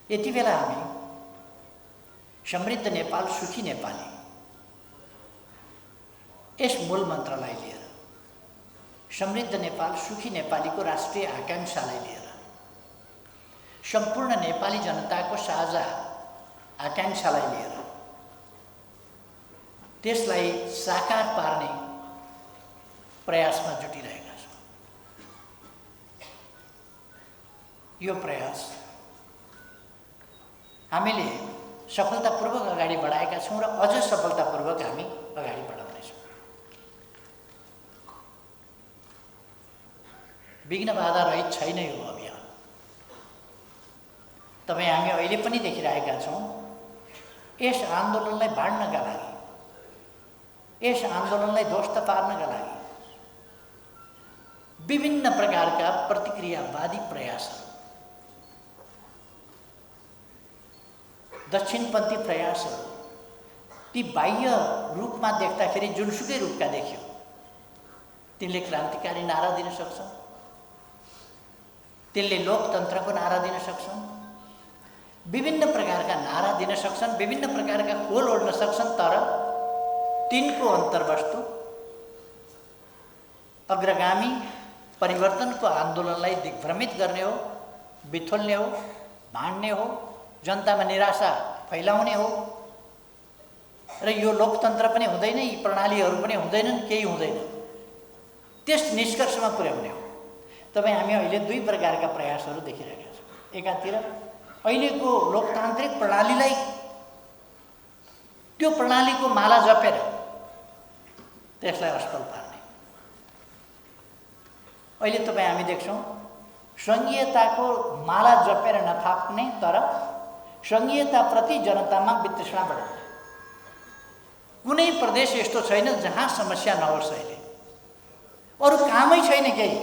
यति बेला हामी समृद्ध नेपाल सुखी नेपाली यस मूल मन्त्रलाई लिएर समृद्ध नेपाल सुखी नेपालीको राष्ट्रिय आकांक्षालाई लिएर सम्पूर्ण नेपाली जनताको साझा आकांक्षालाई लिएर त्यसलाई साकार पार्ने प्रयासमा जुटिरहेका छौँ। यो प्रयास हामीले सफलतापूर्वक अगाडि बढाएका छौँ र अझ सफलतापूर्वक हामी अगाडि बढाउनेछौँ। विघ्न बाधा रहित छैन यो अभियान। तपाईँ हामी अहिले पनि देखिरहेका छौँ यस आन्दोलनलाई बाँड्नका लागि, यस आन्दोलनलाई ध्वस्त पार्नका लागि विभिन्न प्रकारका प्रतिक्रियावादी प्रयासहरू, दक्षिणपन्थी प्रयासहरू, ती बाह्य रूपमा देख्दाखेरि जुनसुकै रूपका देखियो तिनले क्रान्तिकारी नारा दिन सक्छन्, तिनले लोकतन्त्रको नारा दिन सक्छन्, विभिन्न प्रकारका नारा दिन सक्छन्, विभिन्न प्रकारका खोल ओढ्न सक्छन्, तर तिनको अन्तर्वस्तु अग्रगामी परिवर्तनको आन्दोलनलाई दिग्भ्रमित गर्ने हो, बिथोल्ने हो, भाँड्ने हो, जनतामा निराशा फैलाउने हो र यो लोकतन्त्र पनि हुँदैन, यी प्रणालीहरू पनि हुँदैनन्, केही हुँदैन, त्यस निष्कर्षमा पुर्याउने हो। तपाईँ हामी अहिले दुई प्रकारका प्रयासहरू देखिरहेका छौँ। एकातिर अहिलेको लोकतान्त्रिक प्रणालीलाई, त्यो प्रणालीको माला जपेर त्यसलाई असफल पार्ने। अहिले तपाईँ हामी देख्छौँ सङ्घीयताको माला जपेर नथाप्ने तर सङ्घीयताप्रति जनतामा वितृष्णा बढाउने। कुनै प्रदेश यस्तो छैन जहाँ समस्या नहोस्। अहिले अरू कामै छैन केही।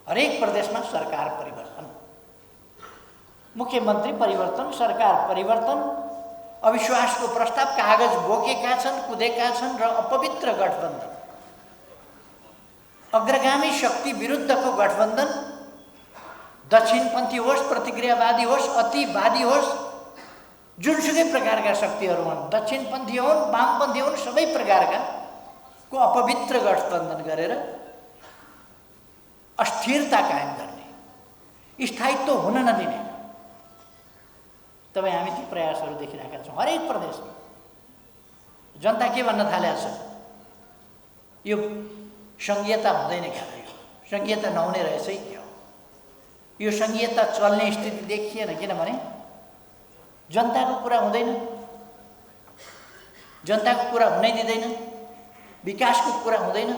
हरेक प्रदेशमा सरकार परिवर्तन, मुख्यमन्त्री परिवर्तन, सरकार परिवर्तन, अविश्वासको प्रस्ताव कागज बोकेका छन्, कुदेका छन् र अपवित्र गठबन्धन, अग्रगामी शक्ति विरुद्धको गठबन्धन, दक्षिणपन्थी होस्, प्रतिक्रियावादी होस्, अतिवादी होस्, जुनसुकै प्रकारका शक्तिहरू हुन्, दक्षिणपन्थी हुन्, वामपन्थी हुन्, सबै प्रकारका को अपवित्र गठबन्धन गरेर अस्थिरता कायम गर्ने, स्थायित्व हुन नदिने। तपाईँ हामी ती प्रयासहरू देखिरहेका छौँ हरेक प्रदेशमा। जनता के भन्न थालेको छ, यो सङ्घीयता हुँदैन क्या, यो सङ्घीयता नहुने रहेछ है क्या, यो सङ्घीयता चल्ने स्थिति देखिएन, किनभने जनताको कुरा हुँदैन, जनताको कुरा हुनै दिँदैन, विकासको कुरा हुँदैन,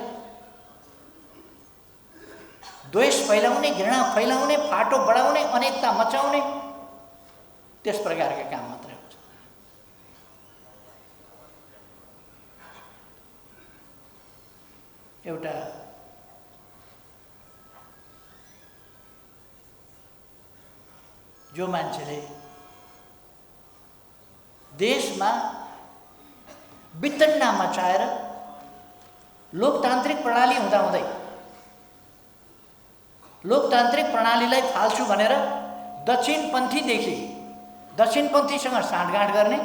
द्वेष फैलाउने, घृणा फैलाउने, फाटो बढाउने, अनेकता मचाउने, त्यस प्रकारका काम मात्रै हुन्छ। एउटा जो मान्छेले देशमा वितण्डा मचाएर लोकतान्त्रिक प्रणाली हुँदाहुँदै लोकतान्त्रिक प्रणालीलाई फाल्छु भनेर दक्षिणपन्थीसँग साँठगाँठ गर्ने,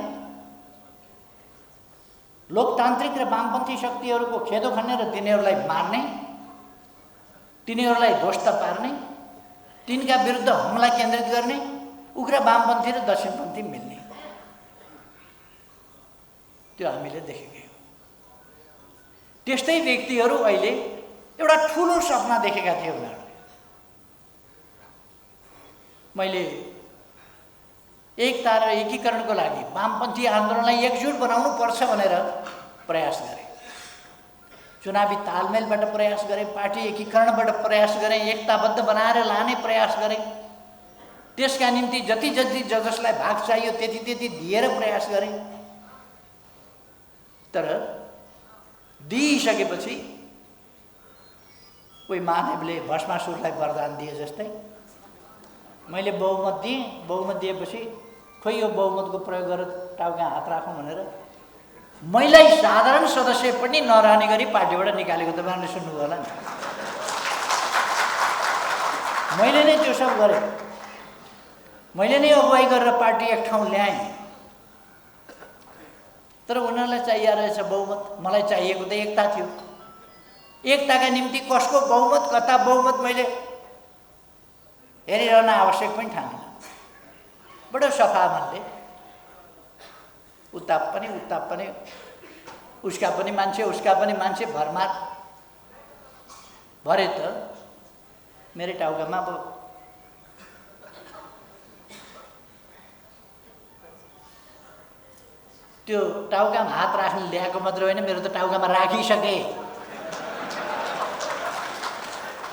लोकतान्त्रिक र वामपन्थी शक्तिहरूको खेदो खन्ने र तिनीहरूलाई मार्ने, तिनीहरूलाई ध्वस्त पार्ने, तिनका विरुद्ध हमला केन्द्रित गर्ने, उग्र वामपन्थी र दक्षिणपन्थी मिल्ने, त्यो हामीले देखेकै हो। त्यस्तै व्यक्तिहरू अहिले एउटा ठुलो सपना देखेका थिए उनीहरूले। मैले एकता र एकीकरणको लागि वामपन्थी आन्दोलनलाई एकजुट बनाउनु पर्छ भनेर प्रयास गरेँ। चुनावी तालमेलबाट प्रयास गरेँ, पार्टी एकीकरणबाट प्रयास गरेँ, एकताबद्ध बनाएर लाने प्रयास गरेँ। त्यसका निम्ति जति जसलाई भाग चाहियो त्यति दिएर प्रयास गरेँ। तर दिइसकेपछि कोही महादेवले भस्मासुरलाई वरदान दिए जस्तै मैले बहुमत दिएँ। बहुमत दिएपछि खोइ यो बहुमतको प्रयोग गरेर टाउका हात राखौँ भनेर मलाई साधारण सदस्य पनि नरहने गरी पार्टीबाट निकालेको तपाईँहरूले सुन्नुभयो होला नि। मैले नै त्यो सब गरेँ। मैले नै अगुवाई गरेर पार्टी एक ठाउँ ल्याएँ, तर उनीहरूलाई चाहिएको रहेछ बहुमत। मलाई चाहिएको त एकता थियो। एकताका निम्ति कसको बहुमत कता बहुमत मैले हेरिरहन आवश्यक पनि ठानिनँ। बडो सफा मनले उता पनि उसका पनि मान्छे भरमार भरे त मेरै टाउकामा अब त्यो टाउकामा हात राख्न ल्याएको मात्र होइन, मेरो त टाउकामा राखिसके।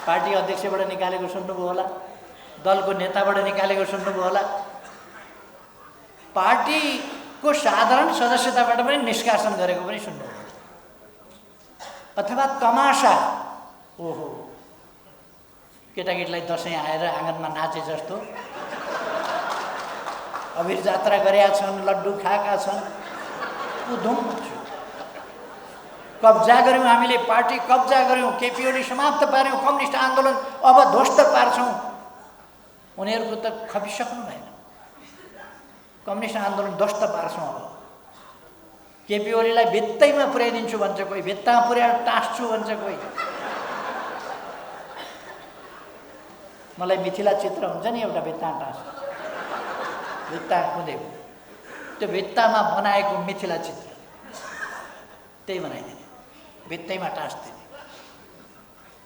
पार्टी अध्यक्षबाट निकालेको सुन्नुभयो होला, दलको नेताबाट निकालेको सुन्नुभयो होला, पार्टीको साधारण सदस्यताबाट पनि निष्कासन गरेको पनि सुन्नुभयो होला, अथवा तमासा। ओहो, केटाकेटीलाई दसैँ आएर आँगनमा नाचे जस्तो अबिर जात्रा गरेका छन्, लड्डु खाएका छन्, धुम कब्जा गऱ्यौँ हामीले, पार्टी कब्जा गऱ्यौँ, केपी ओली समाप्त पार्यौँ, कम्युनिस्ट आन्दोलन अब ध्वस्त पार्छौँ। उनीहरूको त खपिसक्नु भएन। कम्युनिस्ट आन्दोलन ध्वस्त पार्छौँ अब। केपी ओलीलाई भित्तैमा पुर्याइदिन्छु भन्छ कोही, भित्तामा पुर्याएर टाँस्छु भन्छ कोही। मलाई मिथिला चित्र हुन्छ नि एउटा भित्तामा टाँस्छु, भित्ता कुदेको, त्यो भित्तामा बनाएको मिथिला चित्र त्यही बनाइदिने, भित्तैमा टाँस्दिने,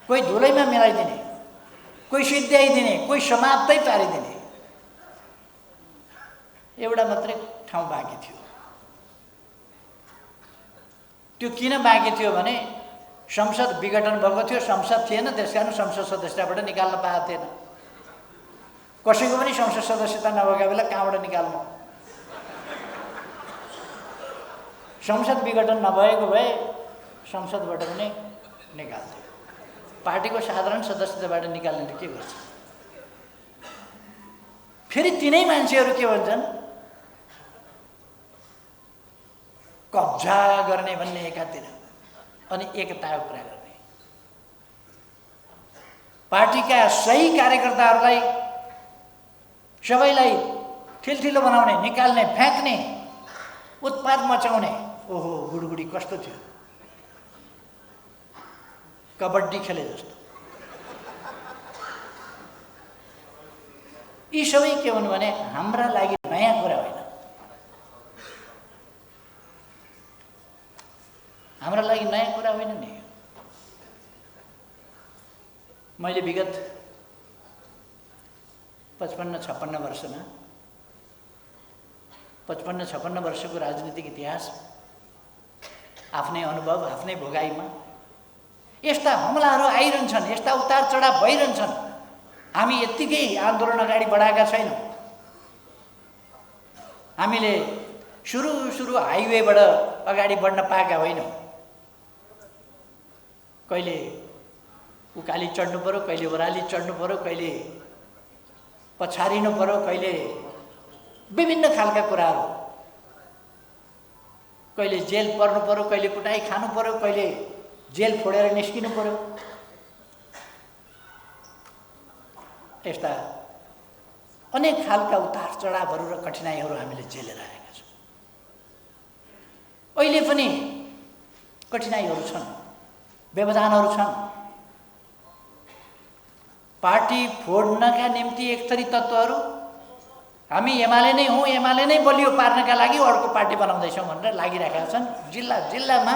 कोही धुलैमा मिलाइदिने, कोही सिद्ध्याइदिने, कोही समाप्तै पारिदिने। एउटा मात्रै ठाउँ बाँकी थियो। त्यो किन बाँकी थियो भने संसद विघटन भएको थियो, संसद थिएन, त्यसकारण संसद सदस्यताबाट निकाल्न पाएको थिएन। कसैको पनि संसद सदस्यता नभएका बेला कहाँबाट निकाल्नु? संसद विघटन नभएको भए संसदबाट पनि निकाल्थे। पार्टीको साधारण सदस्यताबाट निकाल्ने त के गर्छ? फेरि तिनै मान्छेहरू के भन्छन्, कब्जा गर्ने भन्ने एकातिर, अनि एकताको कुरा गर्ने। पार्टीका सही कार्यकर्ताहरूलाई सबैलाई ठिलठिलो बनाउने, निकाल्ने, फ्याँक्ने, उत्पात मचाउने। ओहो, गुडगुडी कस्तो थियो, कबड्डी खेले जस्तो। यी सबै के हुन् भने हाम्रा लागि नयाँ कुरा होइन, हाम्रा लागि नयाँ कुरा होइन नि। मैले विगत 55-56 वर्षमा 55-56 वर्षको राजनीतिक इतिहास, आफ्नै अनुभव, आफ्नै भोगाइमा यस्ता हमलाहरू आइरहन्छन्, यस्ता उतार चढाव भइरहन्छन्। हामी यत्तिकै आन्दोलन अगाडि बढाएका छैनौँ। हामीले सुरु हाइवेबाट अगाडि बढ्न पाएका होइनौँ। कहिले उकाली चढ्नु पर्यो, कहिले ओह्राली चढ्नु पर्यो, कहिले पछारिनु पर्यो, कहिले विभिन्न खालका कुराहरू, कहिले जेल पर्नु पर्यो, कहिले कुटाइ खानु पर्यो, कहिले जेल फोडेर निस्किनु पर्यो। यस्ता अनेक खालका उतार चढावहरू र कठिनाइहरू हामीले झेलेर आएका छौँ। अहिले पनि कठिनाइहरू छन्, व्यवधानहरू छन्। पार्टी फोड्नका निम्ति एक थरी तत्त्वहरू, हामी एमाले नै हौँ, एमाले नै बलियो पार्नका लागि अर्को पार्टी बनाउँदैछौँ भनेर लागिरहेका छन्। जिल्ला जिल्लामा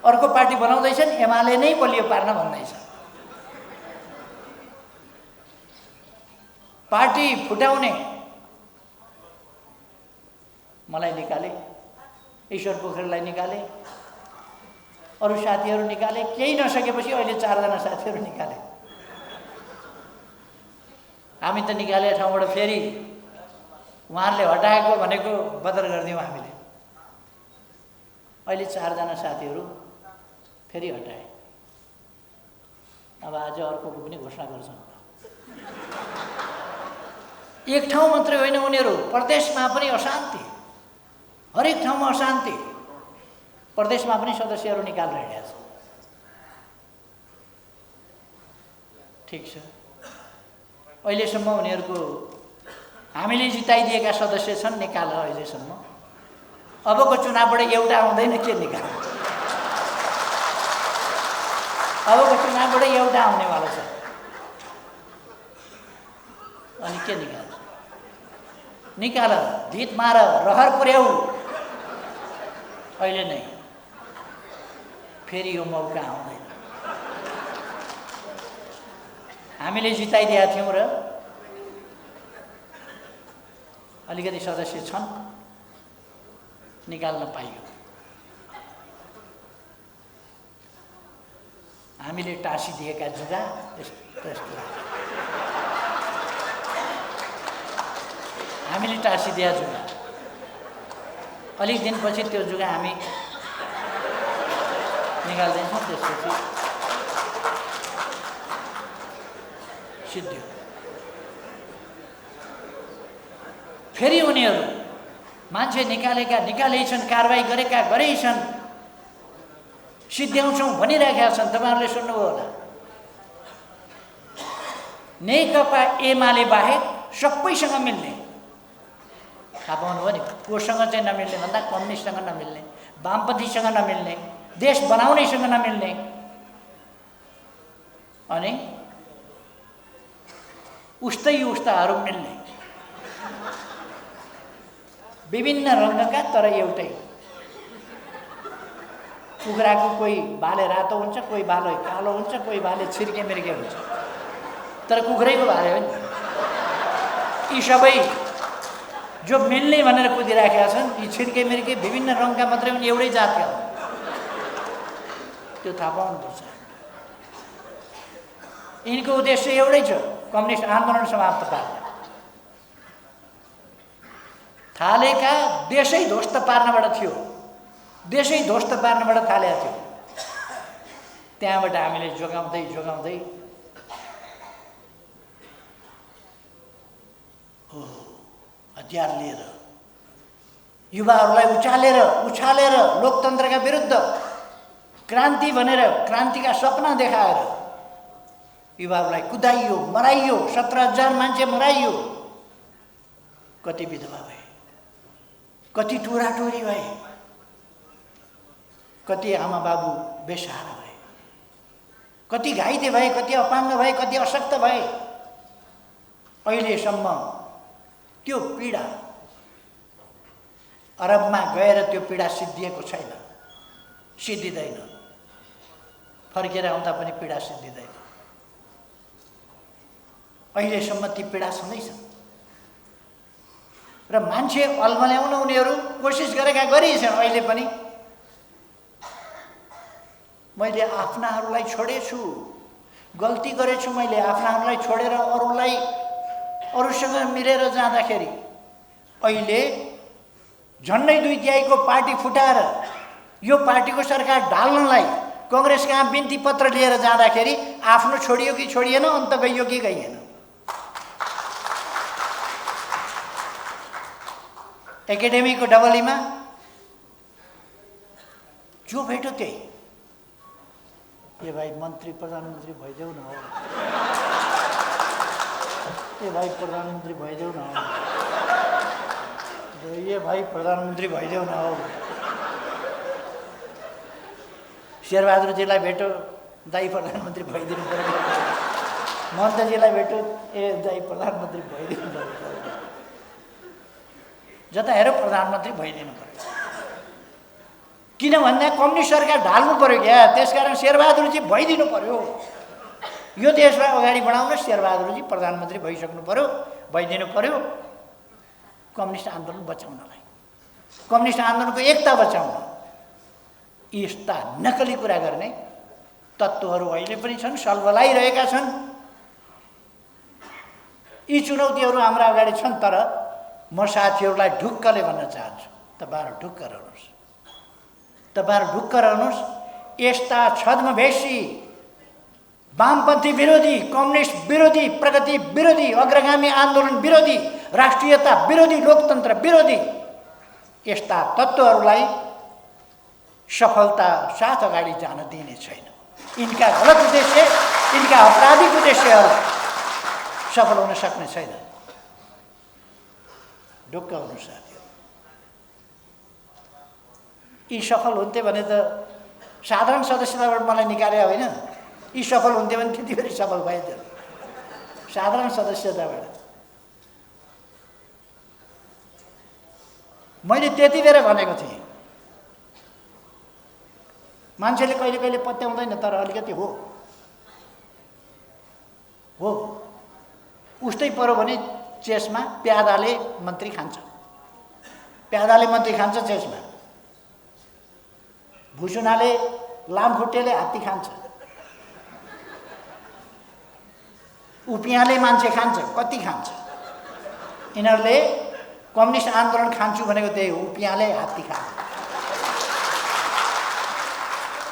अर्को पार्टी बनाउँदैछन्, एमाले नै बलियो पार्न भन्दैछ। पार्टी फुटाउने, मलाई निकाले, ईश्वर पोखरेललाई निकाले, अरू साथीहरू निकाले, केही नसकेपछि अहिले 4 जना साथीहरू निकाले। हामी त निकाले ठाउँबाट फेरि उहाँहरूले हटाएको भनेको बदर गरिदियौँ हामीले। अहिले 4 जना साथीहरू फेरि हटाए। अब आज अर्कोको पनि घोषणा गर्छन्। एक ठाउँ मात्रै होइन, उनीहरू प्रदेशमा पनि अशान्ति, हरेक ठाउँमा अशान्ति। प्रदेशमा पनि सदस्यहरू निकालिरहेका छन्। ठिक छ, अहिलेसम्म उनीहरूको हामीले जिताइदिएका सदस्य छन् निकाला अहिलेसम्म। अबको चुनावबाट एउटा आउँदैन, के निकाल? अबको चुनावबाट एउटा आउनेवाला छ, अनि के निकाल? निकाल, धित मार, रहर पुर्याऊ। अहिले नै फेरि यो मौका आउँदैन। हामीले जिताइदिएका थियौँ र अलिकति सदस्य छन्, निकाल्न पाइयो। हामीले टाँसिदिएका जुगा हामीले टाँसिदिएका जुगा अलिक दिनपछि त्यो जुगा हामी निकाल्दैछौँ। त्यसपछि सिद्धियो। फेरि उनीहरू मान्छे निकालेका छन्, कारबाही गरेकै छन्, सिद्ध्याउँछौँ भनिरहेका छन्। तपाईँहरूले सुन्नुभयो होला, नेकपा एमाले बाहेक सबैसँग मिल्ने। थाहा पाउनुभयो नि, कोसँग चाहिँ नमिल्ने भन्दा कम्युनिस्टसँग नमिल्ने, वामपन्थीसँग नमिल्ने, देश बनाउनेसँग नमिल्ने, अनि उस्ताहरू मिल्ने। विभिन्न रङ्गका तर एउटै। कुखुराको कोही भाले रातो हुन्छ, कोही भाले कालो हुन्छ, कोही भाले छिर्के मिर्के हुन्छ, तर कुखुरैको भाले हो नि। यी सबै जो मिल्ने भनेर कुदिराखेका छन्, यी छिर्के मिर्के विभिन्न रङका मात्रै हुन्, एउटै जातका हुन्। त्यो थाहा पाउनुपर्छ। यिनको उद्देश्य एउटै छ, कम्युनिस्ट आन्दोलन समाप्त पार्न। थालेका देशै ध्वस्त पार्नबाट थियो, देशै ध्वस्त पार्नबाट थालेको थियो। त्यहाँबाट हामीले जोगाउँदै हतियार लिएर युवाहरूलाई उछालेर लोकतन्त्रका विरुद्ध क्रान्ति भनेर क्रान्तिका सपना देखाएर युवाहरूलाई कुदाइयो, मराइयो। 17,000 मान्छे मराइयो। कति विधवा भए, कति टोराटोरी भए, कति आमा बाबु बेसहारा भए, कति घाइते भए, कति अपाङ्ग भए, कति अशक्त भए। अहिलेसम्म त्यो पीडा अरबमा गएर त्यो पीडा सिद्धिएको छैन, सिद्धिँदैन। फर्केर आउँदा पनि पीडा सिद्धिँदैन। अहिलेसम्म ती पीडा छँदैछ र मान्छे अल्मल्याउन उनीहरू कोसिस गरिछन्। अहिले पनि मैले आफ्नाहरूलाई छोडेछु, गल्ती गरेछु, मैले आफ्नाहरूलाई छोडेर अरूसँग मिलेर जाँदाखेरि अहिले झन्डै 2/3 पार्टी फुटाएर यो पार्टीको सरकार ढाल्नलाई कांग्रेस कहाँ बिन्ती पत्र लिएर जाँदाखेरि आफ्नो छोडियो कि छोडिएन, अन्त गइयो कि गइएन। एकेडेमीको डबलीमा जो भेट्यो त्यही, ये भाइ मन्त्री प्रधानमन्त्री भइदेऊ न हो, ये भाइ प्रधानमन्त्री भइदेऊ न हो, ये भाइ प्रधानमन्त्री भइदेऊ न हो। शेरबहादुरजीलाई भेट्यो, दाइ प्रधानमन्त्री भइदिनु पर्यो। महन्तजीलाई भेट्यो, ए दाइ प्रधानमन्त्री भइदिनु पर्यो। जता हेर प्रधानमन्त्री भइदिनु पर्यो। किन भन्दा कम्युनिस्ट सरकार ढाल्नु पर्यो क्या, त्यसकारण शेरबहादुरजी भइदिनु पर्यो। यो देशलाई अगाडि बढाउन शेरबहादुरजी प्रधानमन्त्री भइसक्नु पर्यो, भइदिनु पर्यो। कम्युनिस्ट आन्दोलन बचाउनलाई, कम्युनिस्ट आन्दोलनको एकता बचाउन यस्ता नकली कुरा गर्ने तत्त्वहरू अहिले पनि छन्, सल्बलाइरहेका छन्। यी चुनौतीहरू हाम्रा अगाडि छन्। तर म साथीहरूलाई ढुक्कले भन्न चाहन्छु, तपाईहरु ढुक्क रहनुहोस्, तपाईहरु ढुक्क रहनुहोस्। यस्ता छद्मवेशी, वामपन्थी विरोधी, कम्युनिस्ट विरोधी, प्रगति विरोधी, अग्रगामी आन्दोलन विरोधी, राष्ट्रियता विरोधी, लोकतन्त्र विरोधी यस्ता तत्त्वहरूलाई सफलता साथ अगाडि जान दिने छैन। इनका गलत उद्देश्य, इनका आपराधिक उद्देश्यहरू सफल हुन सक्ने छैन। ढुक्क हुनु साथीहरू। यी सफल हुन्थे भने त साधारण सदस्यताबाट मलाई निकाले होइन, यी सफल हुन्थे भने त्यति बेला सफल भए त साधारण सदस्यताबाट। मैले त्यति बेला भनेको थिएँ, मान्छेले कहिले कहिले पत्याउँदैन तर अलिकति हो उस्तै पऱ्यो भने चेसमा प्यादाले मन्त्री खान्छ, प्यादाले मन्त्री खान्छ चेसमा, भुसुनाले लामखुट्टेले हात्ती खान्छ, उपियाँले मान्छे खान्छ, कति खान्छ। यिनीहरूले कम्युनिस्ट आन्दोलन खान्छु भनेको त्यही हो, उपियाँले हात्ती खान्छ।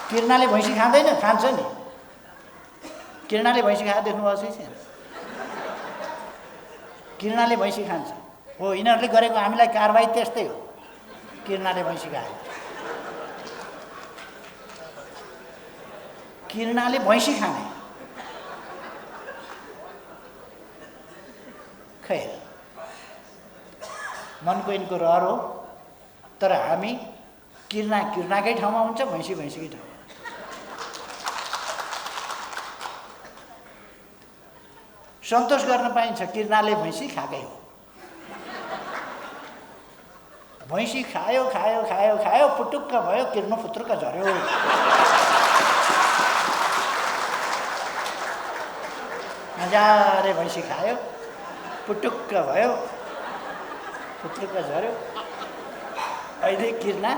किर्नाले भैँसी खाँदैन, खान्छ नि। किर्नाले भैँसी खाएर देख्नुभएको छैन? किर्नाले भैँसी खान्छ हो, यिनीहरूले गरेको हामीलाई कारबाही त्यस्तै हो। किर्नाले भैँसी खायो, किर्नाले भैँसी खाने। खैर मनको यिनको रहर हो, तर हामी किर्नाकै ठाउँमा हुन्छ, भैँसी भैँसीकै ठाउँमा। सन्तोष गर्न पाइन्छ, किर्नाले भैँसी खाएकै हो। भैँसी खायो खायो खायो खायो पुटुक्क भयो, किर्नु फुत्रुक्क झऱ्यो। मजाले भैँसी खायो, पुटुक्क भयो, फुत्रुक्क झऱ्यो। अहिले किर्ना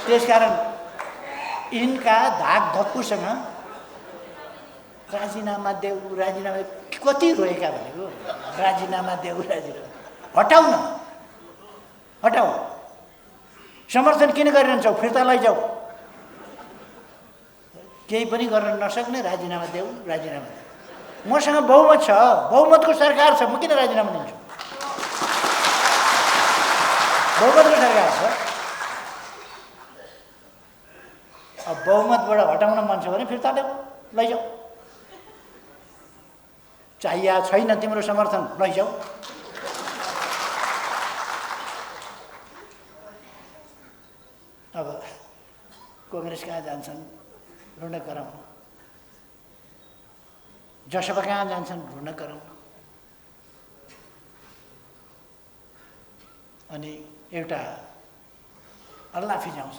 त्यसकारण यिनका धाक धक्कुसँग राजीनामा देऊ राजीनामा कति रोएका भनेको। राजीनामा देऊ राजीनामा हटाऊ न, हटाऊ। समर्थन किन गरिरहन्छौ, फिर्ता लैजाऊ। केही पनि गर्न नसक्ने राजीनामा देऊ राजीनामा देऊ। मसँग बहुमत छ, बहुमतको सरकार छ, म किन राजीनामा दिन्छु? बहुमतको सरकार छ। अब बहुमतबाट हटाउन मन छ भने फिर्ता देऊ, लैजाऊ। चाहिया छैन तिम्रो समर्थन, लैजाऊ। अब कांग्रेस कहाँ जान्छन् ढुँड कराउन, जसपा कहाँ जान्छन् ढुँड कराउन। अनि एउटा अल्लाह फिजाउँछ।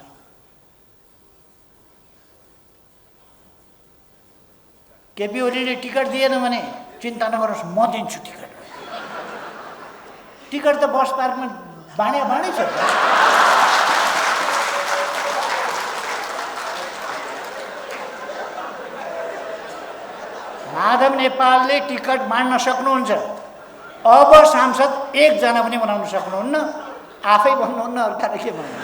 केपी ओलीले टिकट दिएन भने चिन्ता नगर्नुहोस्, म दिन्छु टिकट। टिकट त बस पार्कमा बाँडै छ। माधव नेपालले टिकट बाँड्न सक्नुहुन्छ। अब सांसद एकजना पनि बनाउन सक्नुहुन्न, आफै भन्नुहुन्न, अर्काले के भन्नुहुन्छ।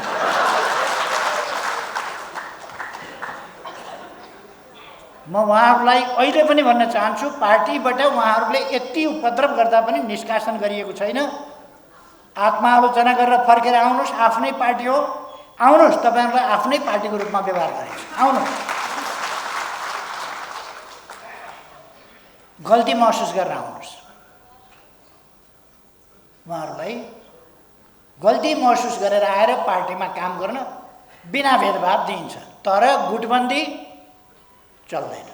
म उहाँहरूलाई अहिले पनि भन्न चाहन्छु, पार्टीबाट उहाँहरूले यति उपद्रव गर्दा पनि निष्कासन गरिएको छैन। आत्मालोचना गरेर फर्केर आउनुहोस्, आफ्नै पार्टी हो, आउनुहोस्, तपाईँहरूलाई आफ्नै पार्टीको रूपमा व्यवहार गरेको आउनुहोस्। गल्ती महसुस गरेर आउनुहोस्। उहाँहरूलाई गल्ती महसुस गरेर आएर पार्टीमा काम गर्न बिना भेदभाव दिइन्छ। तर गुटबन्दी चल्दैन,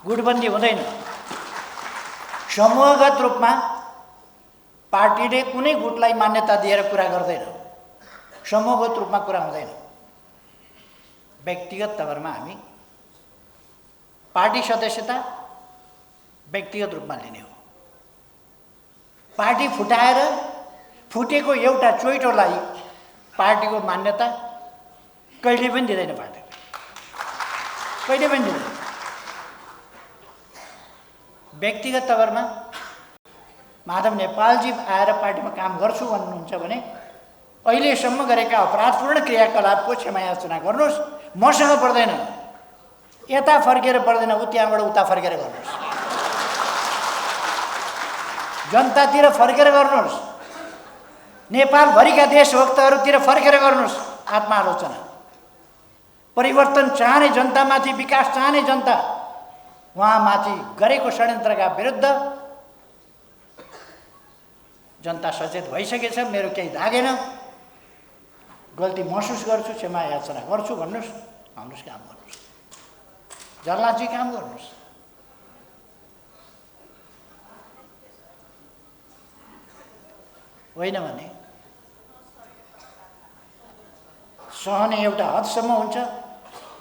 गुटबन्दी हुँदैन। समूहगत रूपमा पार्टीले कुनै गुटलाई मान्यता दिएर कुरा गर्दैन, समूहगत रूपमा कुरा हुँदैन। व्यक्तिगत तवरमा हामी पार्टी सदस्यता व्यक्तिगत रूपमा लिने हो। पार्टी फुटाएर फुटेको एउटा चोइटोलाई पार्टीको मान्यता कहिले पनि दिँदैन, पार्टी कहिले पनि दिँदैन। व्यक्तिगत तवरमा माधव नेपालजी आएर पार्टीमा काम गर्छु भन्नुहुन्छ भने अहिलेसम्म गरेका अपराधपूर्ण क्रियाकलापको क्षमायाचना गर्नुहोस्। मसँग पर्दैन, यता फर्केर पर्दैन, त्यहाँबाट उता फर्केर गर्नुहोस्, जनतातिर फर्केर गर्नुहोस्, नेपालभरिका देशभक्तहरूतिर फर्केर गर्नुहोस्। आत्मालोचना, परिवर्तन चाहने जनतामाथि, विकास चाहने जनता, उहाँमाथि गरेको षड्यन्त्रका विरुद्ध जनता सचेत भइसकेछ। मेरो केही लागेन, गल्ती महसुस गर्छु, क्षमा याचना गर्छु भन्नुहोस्, आउनुहोस् काम गर्नुहोस्, जल्लाजी काम गर्नुहोस्। होइन भने सहने एउटा हदसम्म हुन्छ।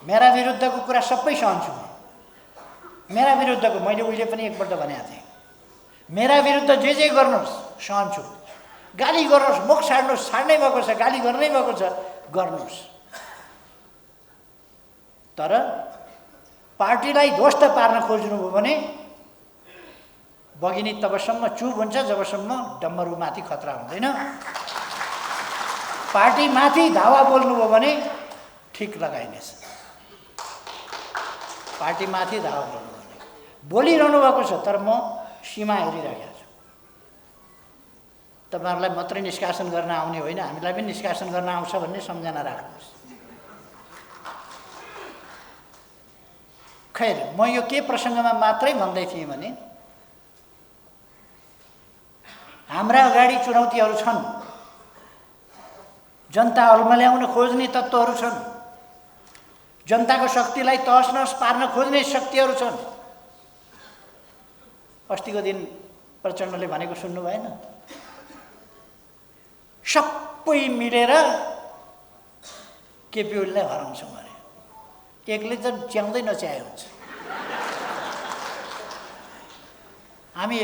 मेरा विरुद्धको कुरा सबै सहन्छु म। मेरा विरुद्धको मैले उहिले पनि एकपल्ट भनेको थिएँ, मेरा विरुद्ध जे गर्नुहोस् सहन्छु। गाली गर्नुहोस्, मुख छाड्नुहोस्, छाड्नै भएको छ, गाली गर्नै भएको छ, गर्नुहोस्। तर पार्टीलाई ध्वस्त पार्न खोज्नुभयो भने बगिनी तबसम्म चुप हुन्छ जबसम्म डम्बरुमाथि खतरा हुँदैन। पार्टीमाथि धावा बोल्नुभयो भने ठिक लगाइनेछ। पार्टीमाथि धावा बोल्नु भने बोलिरहनु भएको छ, तर म सीमा हेरिरहेको छु। तपाईँहरूलाई मात्रै निष्कासन गर्न आउने होइन, हामीलाई पनि निष्कासन गर्न आउँछ भन्ने सम्झना राख्नुहोस्। खैर, म यो के प्रसङ्गमा मात्रै भन्दै थिएँ भने हाम्रा अगाडि चुनौतीहरू छन्, जनता अल्मल्याउन खोज्ने तत्त्वहरू छन्, जनताको शक्तिलाई तहस नहस पार्न खोज्ने शक्तिहरू छन्। अस्तिको दिन प्रचण्डले भनेको सुन्नु भएन? सबै मिलेर केपी ओलीलाई हराउँछौँ अरे। एकले त च्याउँदै नच्याए हुन्छ। हामी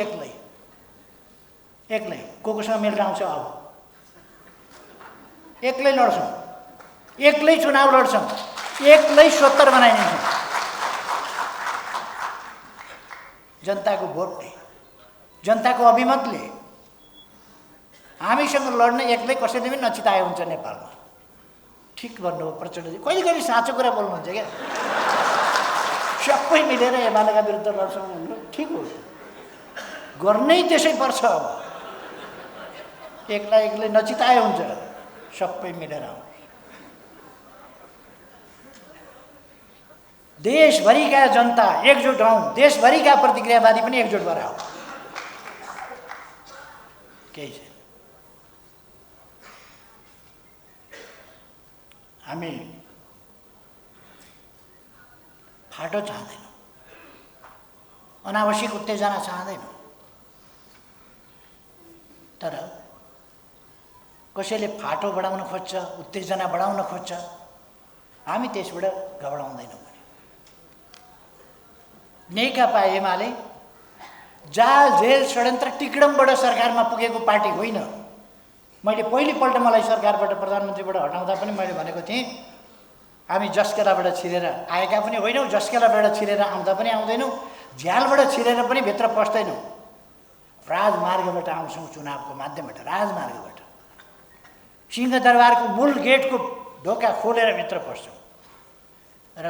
एक्लै कोसँग मिलेर आउँछ। अब एक्लै लड्छौँ, एक्लै चुनाव लड्छौँ, एक्लै 70 बनाइदिन्छौँ। जनताको भोटले, जनताको अभिमतले हामीसँग लड्न एक्लै कसैले पनि नचिताए हुन्छ नेपालमा। ठिक भन्नुभयो प्रचण्डजी, कहिले कहिले साँचो कुरा बोल्नुहुन्छ क्या। सबै मिलेर एमालेका विरुद्ध लड्छौँ भन्नु ठिक हो, गर्नै त्यसै पर्छ। अब एक्लै नचिताए हुन्छ, सबै मिलेर आउँ। देशभरिका जनता एकजुट हौँ, देशभरिका प्रतिक्रियावादी पनि एकजुट भएर आऊ। केही छैन। हामी फाटो चाहँदैनौँ, अनावश्यक उत्तेजना चाहँदैनौँ। तर कसैले फाटो बढाउन खोज्छ, उत्तेजना बढाउन खोज्छ, हामी त्यसबाट घबराउँदैनौँ। नेकपा एमाले जाल जेल षड्यन्त्र टिकडमबाट सरकारमा पुगेको पार्टी होइन। मैले पहिलोपल्ट मलाई सरकारबाट प्रधानमन्त्रीबाट हटाउँदा पनि मैले भनेको थिएँ, हामी जस्केलाबाट छिरेर आएका पनि होइनौँ, जस्केलाबाट छिरेर आउँदा पनि आउँदैनौँ, झ्यालबाट छिरेर पनि भित्र पस्दैनौँ। राजमार्गबाट आउँछौँ, चुनावको माध्यमबाट, राजमार्गबाट सिंहदरबारको मूल गेटको ढोका खोलेर भित्र पस्छौँ र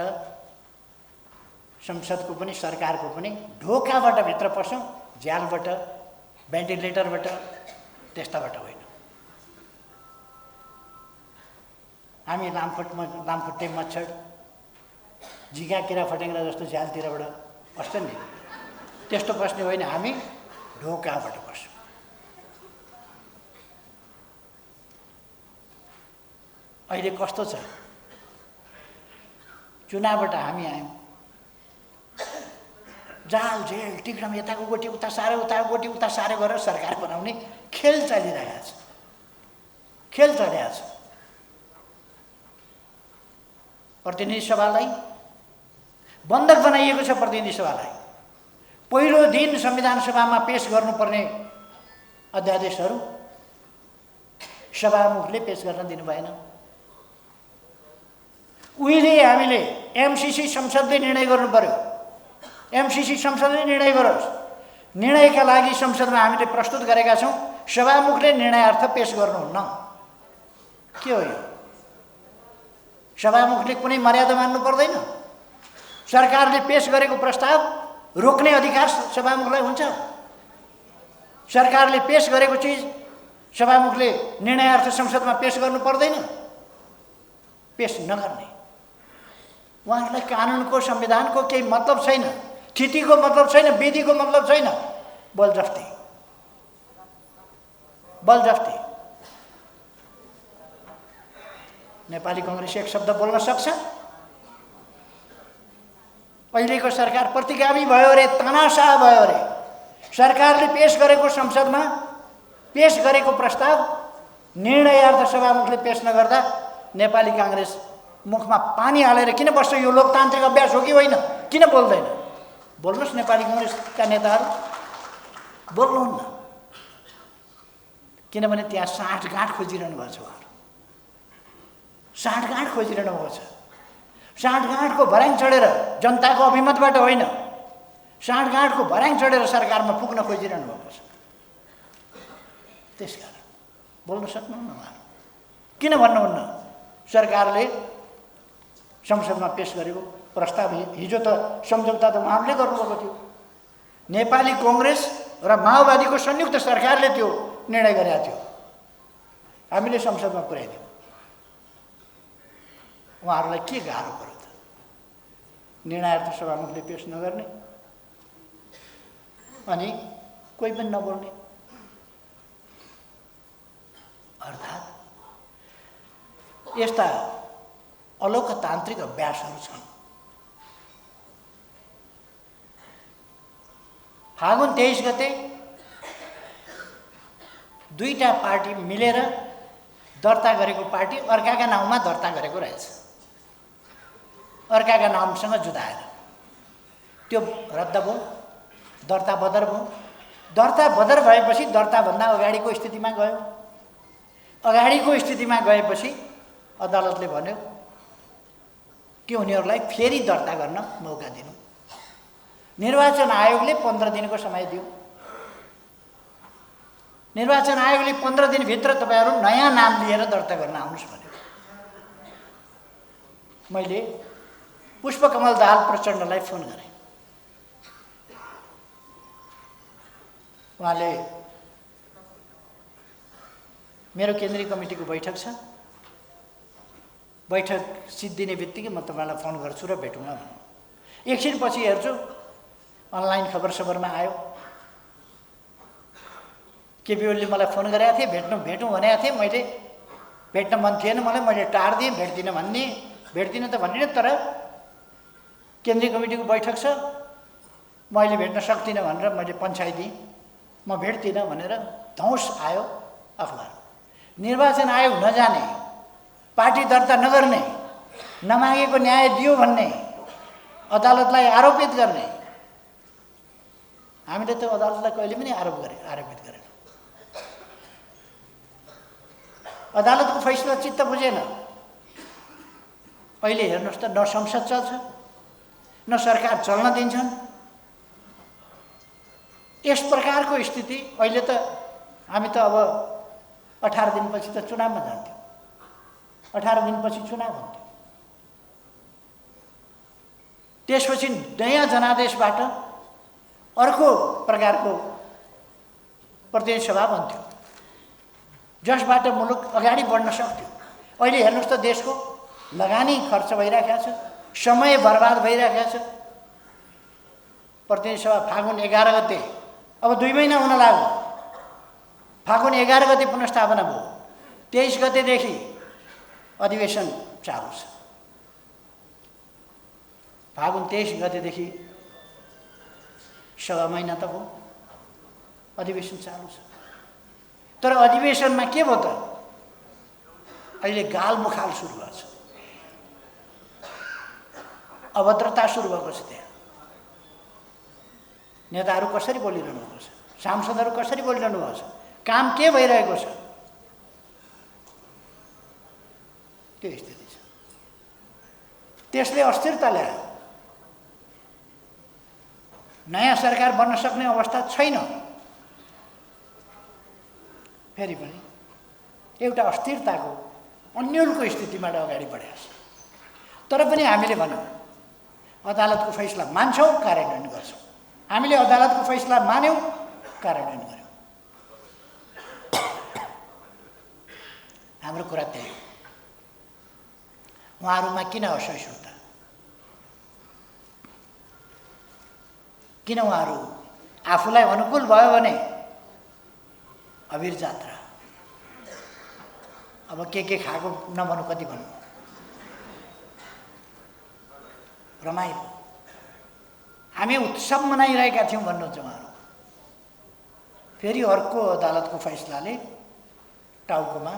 संसदको पनि सरकारको पनि ढोकाबाट भित्र पस्छौँ, झ्यालबाट, भेन्टिलेटरबाट, त्यस्ताबाट होइन। हामी लामखुट्टे मच्छर, झिगा किरा फटेङ्ग्रा जस्तो झ्यालतिरबाट पस्छन् नि, त्यस्तो पस्ने होइन, हामी ढोकाबाट पस्छौँ। अहिले कस्तो छ, चुनावबाट हामी आयौँ, जाल जेल टिकडम, यताको गोटी उता सारे, उताको गोटी उता सारे गरेर सरकार बनाउने खेल चलिरहेको छ, खेल चलिरहेको छ। प्रतिनिधि सभालाई बन्धक बनाइएको छ। प्रतिनिधि सभालाई पहिलो दिन संविधान सभामा पेश गर्नुपर्ने अध्यादेशहरू सभामुखले पेश गर्न दिनु भएन। उहिले हामीले एमसीसी संसदले निर्णय गर्नु पर्यो, एमसीसी संसदले निर्णय गरोस्। निर्णयका लागि संसदमा हामीले प्रस्तुत गरेका छौँ, सभामुखले निर्णयार्थ पेश गर्नुहुन्न। के हो यो? सभामुखले कुनै मर्यादा मान्नु पर्दैन? सरकारले पेश गरेको प्रस्ताव रोक्ने अधिकार सभामुखलाई हुन्छ? सरकारले पेश गरेको चिज सभामुखले निर्णयार्थ संसदमा पेश गर्नु पर्दैन? पेश नगर्ने, उहाँहरूलाई कानुनको संविधानको केही मतलब छैन। थितिको मतलब छैन, विधिको मतलब छैन, बलजफ्ती। नेपाली कांग्रेस एक शब्द बोल्न सक्छ? अहिलेको सरकार प्रतिगामी भयो रे, तानाशाह भयो रे। सरकारले पेश गरेको संसदमा पेश गरेको प्रस्ताव निर्णयार्थ सभामुखले पेश नगर्दा नेपाली कांग्रेस मुखमा पानी हालेर किन बस्छ? यो लोकतान्त्रिक अभ्यास हो कि होइन? किन बोल्दैन? बोल्नुस् नेपाली कांग्रेसका नेताहरू, बोल्नुहुन्न। किनभने त्यहाँ साँठगाँठ खोजिरहनु भएको छ। उहाँहरू साँठगाँठ खोजिरहनु भएको छ। साँठगाँठको भर्याङ चढेर, जनताको अभिमतबाट होइन, साँठगाँठको भर्याङ चढेर सरकारमा पुग्न खोजिरहनु भएको छ। त्यसकारण बोल्न सक्नुहुन्न उहाँहरू। किन भन्नुहुन्न? सरकारले संसदमा पेश गरेको प्रस्ताव, हिजो त सम्झौता त उहाँहरूले गर्नुभएको थियो। नेपाली कांग्रेस र माओवादीको संयुक्त सरकारले त्यो निर्णय गरेका थियो। हामीले संसदमा पुर्याइदियौँ। उहाँहरूलाई के गाह्रो पर्यो त? निर्णयार्थ सभामुखले पेश नगर्ने अनि कोही पनि नबोल्ने। अर्थात् यस्ता अलोकतान्त्रिक अभ्यासहरू छन्। फागुन 23 गते दुईटा पार्टी मिलेर दर्ता गरेको पार्टी अर्काका नाउँमा दर्ता गरेको रहेछ। अर्काका नामसँग जुधाएर त्यो रद्द भयो, दर्ता बदर भयो। दर्ता बदर भएपछि दर्ताभन्दा अगाडिको स्थितिमा गयो। अगाडिको स्थितिमा गएपछि अदालतले भन्यो कि उनीहरूलाई फेरि दर्ता गर्न मौका दिनु। निर्वाचन आयोगले 15 दिनको समय दियो। निर्वाचन आयोगले 15 दिनभित्र तपाईहरू नयाँ नाम लिएर दर्ता गर्न आउनुहोस् भन्यो। मैले पुष्पकमल दाहाल प्रचण्डलाई फोन गरेँ। उहाँले मेरो केन्द्रीय कमिटीको बैठक छ, बैठक सिद्धिने बित्तिकै म तपाईँलाई फोन गर्छु र भेटौँ न भन्नु। एकछिनपछि हेर्छु अनलाइन खबर सबरमा आयो, केपी ओलीले मलाई फोन गरेका थिए, भेटौँ भनेका थिएँ। मैले भेट्न मन थिएन मलाई, मैले टार्दिएँ। भेट्दिनँ त भनिनँ, तर केन्द्रीय कमिटीको बैठक छ, म अहिले भेट्न सक्दिनँ भनेर मैले पन्छाइदिएँ। म भेट्दिनँ भनेर धौस आयो अखबार। निर्वाचन आयोग नजाने, पार्टी दर्ता नगर्ने, नमागेको न्याय दियो भन्ने, अदालतलाई आरोपित गर्ने। हामीले त अदालतलाई कहिले पनि आरोपित गरेन। अदालतको फैसला चित्त बुझेन। अहिले हेर्नुहोस् त, न संसद चल्छ, न सरकार चल्न दिन्छन्। यस प्रकारको स्थिति अहिले त हामी त अब 18 दिनपछि त चुनावमा जान्थ्यौँ। 18 दिनपछि चुनाव हुन्थ्यो। त्यसपछि नयाँ जनादेशबाट अर्को प्रकारको प्रतिनिधि सभा बन्थ्यो, जसबाट मुलुक अगाडि बढ्न सक्थ्यो। अहिले हेर्नुहोस् त, देशको लगानी खर्च भइरहेको छ, समय बर्बाद भइरहेको छ। प्रतिनिधि सभा फागुन 11 गते, अब 2 महिना हुन लाग्यो। फागुन 11 गते पुनर्स्थापना भयो। 23 गतेदेखि अधिवेशन चालु छ। फागुन 23 गतेदेखि सवा महिना त हो, अधिवेशन चालु छ। तर अधिवेशनमा के भयो त? अहिले गालमुखाल सुरु भएको छ, अभद्रता सुरु भएको छ। त्यहाँ नेताहरू कसरी बोलिरहनु भएको छ, सांसदहरू कसरी बोलिरहनु भएको छ, काम के भइरहेको छ, त्यो स्थिति छ। त्यसले अस्थिरता ल्यायो। नयाँ सरकार बन्न सक्ने अवस्था छैन। फेरि पनि एउटा अस्थिरताको अन्यलको स्थितिबाट अगाडि बढेको छ। तर पनि हामीले भन्यौँ अदालतको फैसला मान्छौँ, कार्यान्वयन गर्छौँ। हामीले अदालतको फैसला मान्यौँ, कार्यान्वयन गर्यौँ। हाम्रो कुरा त्यही हो। उहाँहरूमा किन असहिष्णुता? किन उहाँहरू आफूलाई अनुकूल भयो भने अबिर जात्रा, अब के खाएको नभनु कति भन्नु, रमाइलो हामी उत्सव मनाइरहेका थियौँ भन्नुहुन्छ उहाँहरू। फेरि अर्को अदालतको फैसलाले टाउकोमा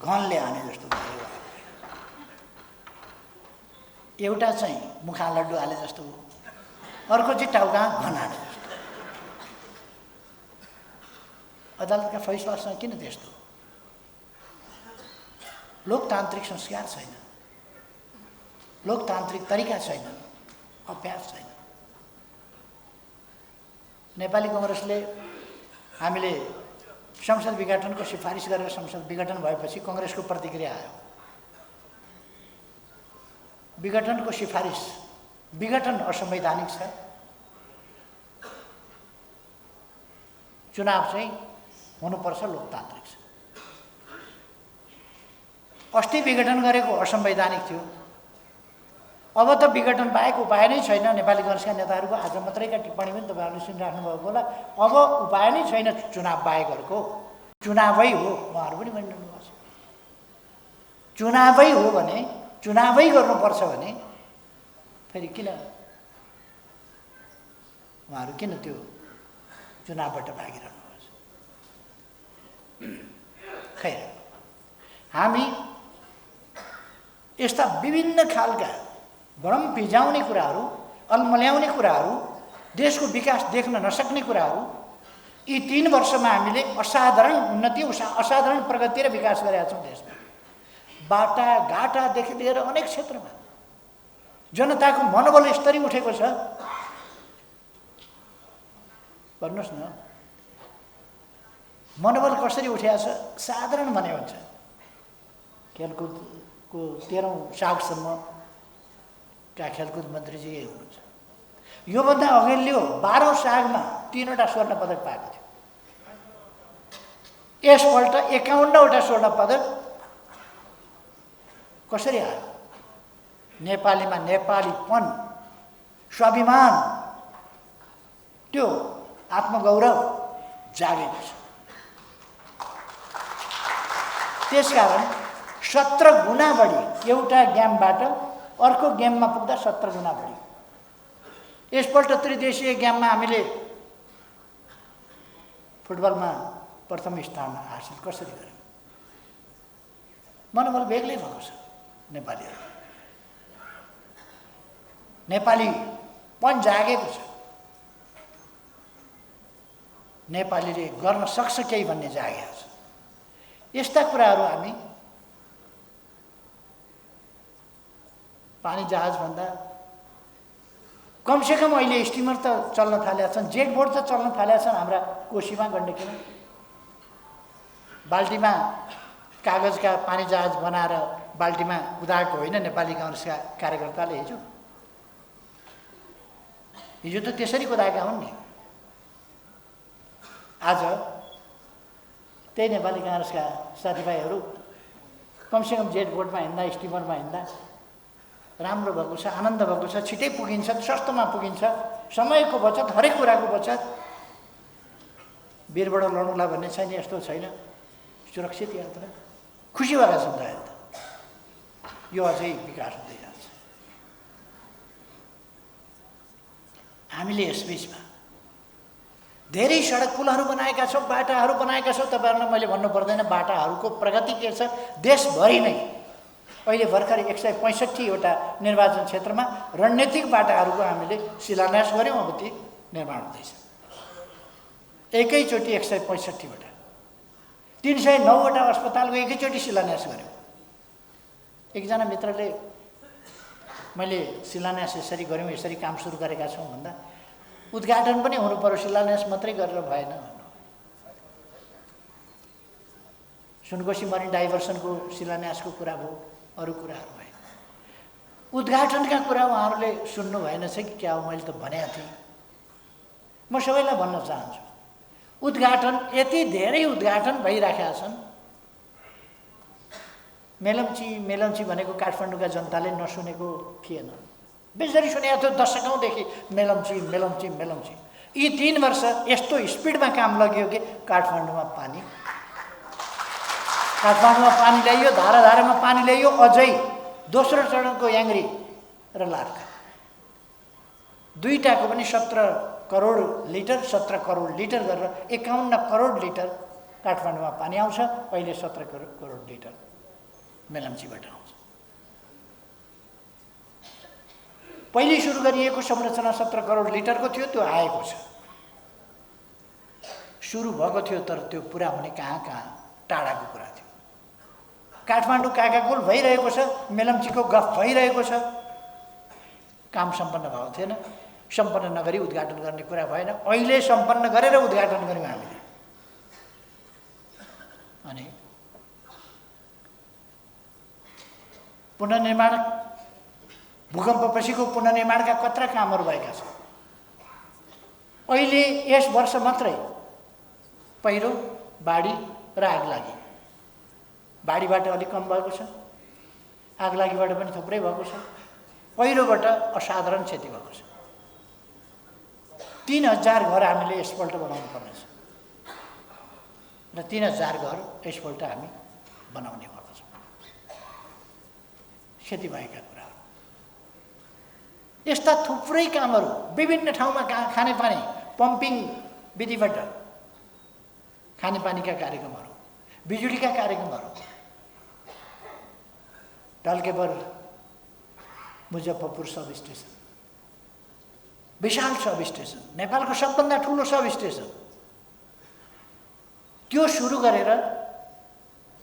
घनले हाने जस्तो भयो। एउटा चाहिँ मुखा लड्डु हाले जस्तो हो, अर्को चाहिँ टाउका घन हाने जस्तो। अदालतका फैसलासँग किन त्यस्तो? लोकतान्त्रिक संस्कार छैन, लोकतान्त्रिक तरिका छैन, अभ्यास छैन। नेपाली कांग्रेसले हामीले संसद विघटनको सिफारिस गरेर संसद विघटन भएपछि कांग्रेसको प्रतिक्रिया आयो। विघटनको सिफारिस, विघटन असंवैधानिक छ, चुनाव चाहिँ हुनुपर्छ, लोकतान्त्रिक छ। अस्ति विघटन गरेको असंवैधानिक थियो, अब त विघटन बाहेक उपाय नै छैन। नेपाली कांग्रेसका नेताहरूको आज मात्रैका टिप्पणी पनि तपाईँहरूले सुनिराख्नु भएको होला। अब उपाय नै छैन चुनाव बाहेकहरूको, चुनावै हो उहाँहरू पनि भनिरहनु भएको छ। चुनावै हो भने, चुनावै गर्नुपर्छ भने फेरि किन उहाँहरू किन त्यो चुनावबाट भागिरहनु भएको छ? खैर, हामी यस्ता विभिन्न खालका भ्रम फिजाउने कुराहरू, अल्मल्याउने कुराहरू, देशको विकास देख्न नसक्ने कुराहरू, यी 3 वर्षमा हामीले असाधारण उन्नति, असाधारण प्रगति र विकास गरेका छौँ। देशमा बाटाघाटादेखि लिएर अनेक क्षेत्रमा जनताको मनोबल स्तरी उठेको छ। भन्नुहोस् न, मनोबल कसरी उठेको छ? साधारण भने हुन्छ। खेलकुदको 13औं सागसम्म का खेलकुद मन्त्रीजी यही हुनुहुन्छ। योभन्दा अघिल्लो 12औं सागमा 3वटा स्वर्ण पदक पाएको थियो। यसपल्ट 51वटा स्वर्ण पदक कसरी आयो? नेपालीमा नेपालीपन, स्वाभिमान, त्यो आत्मगौरव जागेको छ। त्यसकारण 17 गुणा बढी एउटा गेमबाट अर्को गेममा पुग्दा 17 गुणा बढी। यसपल्ट त्रिदेशीय गेममा हामीले फुटबलमा प्रथम स्थान हासिल कसरी गर्यौँ? मनोबल बेग्लै भएको छ नेपालीहरू। नेपालीपन जागेको छ। नेपालीले गर्न सक्छ केही भन्ने जागेको छ। यस्ता कुराहरू हामी पानी जहाज भन्दा कमसेकम अहिले स्टिमर त चल्न थालेका छन्, जेट बोट त चल्न थालेका छन् हाम्रा कोशीमा, गण्डकीमा। बाल्टीमा कागजका पानी जहाज बनाएर बाल्टीमा कुदाएको होइन नेपाली कांग्रेसका कार्यकर्ताले। हिजो त त्यसरी कुदाएका हुन् नि। आज त्यही नेपाली कांग्रेसका साथीभाइहरू कमसेकम जेट बोटमा हिँड्दा, स्टिमरमा हिँड्दा राम्रो भएको छ, आनन्द भएको छ, छिटै पुगिन्छ, सस्तोमा पुगिन्छ, समयको बचत, हरेक कुराको बचत। वीरबाट लड्नुला भन्ने छैन, यस्तो छैन, सुरक्षित यात्रा, खुसी भएका छन् त अहिले त। यो अझै विकास हुँदै जान्छ। हामीले यसबीचमा धेरै सडक पुलहरू बनाएका छौँ, बाटाहरू बनाएका छौँ। तपाईँहरूलाई मैले भन्नु पर्दैन बाटाहरूको प्रगति के छ। देशभरि नै अहिले भर्खर 165वटा निर्वाचन क्षेत्रमा रणनीतिक बाटाहरूको हामीले शिलान्यास गऱ्यौँ। अब ती निर्माण हुँदैछ। एकैचोटि 165वटा, 309वटा अस्पतालको एकैचोटि शिलान्यास गऱ्यौँ। एकजना मित्रले मैले शिलान्यास यसरी गऱ्यौँ, यसरी काम सुरु गरेका छौँ भन्दा उद्घाटन पनि हुनु पर्यो, शिलान्यास मात्रै गरेर भएन। सुनकोशी मरिन डाइभर्सनको शिलान्यासको कुरा भयो, अरू कुराहरू भए। उद्घाटनका कुरा उहाँहरूले सुन्नु भएन छ कि क्या हो? मैले त भनेको थिएँ। म सबैलाई भन्न चाहन्छु, उद्घाटन यति धेरै उद्घाटन भइराखेका छन्। मेलम्ची भनेको काठमाडौँका जनताले नसुनेको थिएन, बेजरी सुनेको थियो दशकौँदेखि मेलम्ची मेलम्ची मेलम्ची। यी 3 वर्ष यस्तो स्पिडमा काम लग्यो कि काठमाडौँमा पानी ल्याइयो, धाराधारामा पानी ल्याइयो। अझै दोस्रो चरणको याङ्ग्री र लार्का दुईटाको पनि 17 करोड लिटर गरेर 51 करोड लिटर काठमाडौँमा पानी आउँछ। अहिले 17 करोड लिटर मेलम्चीबाट आउँछ। पहिले सुरु गरिएको संरचना 17 करोड लिटरको थियो, त्यो आएको छ। सुरु भएको थियो, तर त्यो पुरा हुने कहाँ टाढाको कुरा थियो। काठमाडौँ काकाकुल भइरहेको छ, मेलम्चीको गफ भइरहेको छ, काम सम्पन्न भएको थिएन। सम्पन्न नगरी उद्घाटन गर्ने कुरा भएन। अहिले सम्पन्न गरेर उद्घाटन गर्यौँ हामीले। अनि पुनर्निर्माण, भूकम्पपछिको पुनर्निर्माणका कत्रा कामहरू भएका छन्। अहिले यस वर्ष मात्रै पहिरो, बाढी र आगलागी, बाढीबाट अलिक कम भएको छ, आगलागीबाट पनि थुप्रै भएको छ, पहिरोबाट असाधारण क्षति भएको छ। 3000 घर हामीले यसपल्ट बनाउनु पर्नेछ र 3000 घर यसपल्ट हामी बनाउने भएको छ। क्षति भएका कुराहरू, यस्ता थुप्रै कामहरू विभिन्न ठाउँमा खानेपानी पम्पिङ विधिबाट खानेपानीका कार्यक्रमहरू, बिजुलीका कार्यक्रमहरू, ढल्केबर मुजफ्फरपुर सब स्टेसन, विशाल सब स्टेसन, नेपालको सबभन्दा ठुलो सब स्टेसन, त्यो सुरु गरेर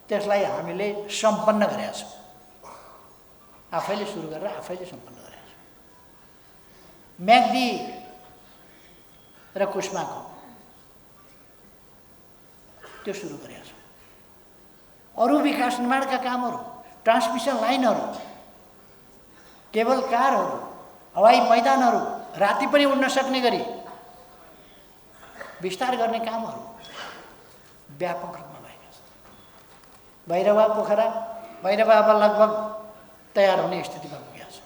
त्यसलाई हामीले सम्पन्न गरेका छौँ। आफैले सुरु गरेर आफैले सम्पन्न गरेका छौँ। म्याग्दी र कुस्माको त्यो सुरु गरेका छौँ। अरू विकास निर्माणका कामहरू, ट्रान्समिसन लाइनहरू, केबल कारहरू, हवाई मैदानहरू, राति पनि उड्न सक्ने गरी विस्तार गर्ने कामहरू व्यापक रूपमा भएका छन्। भैरवा पोखरा, भैरवा अब लगभग तयार हुने स्थितिमा पुगेको छ।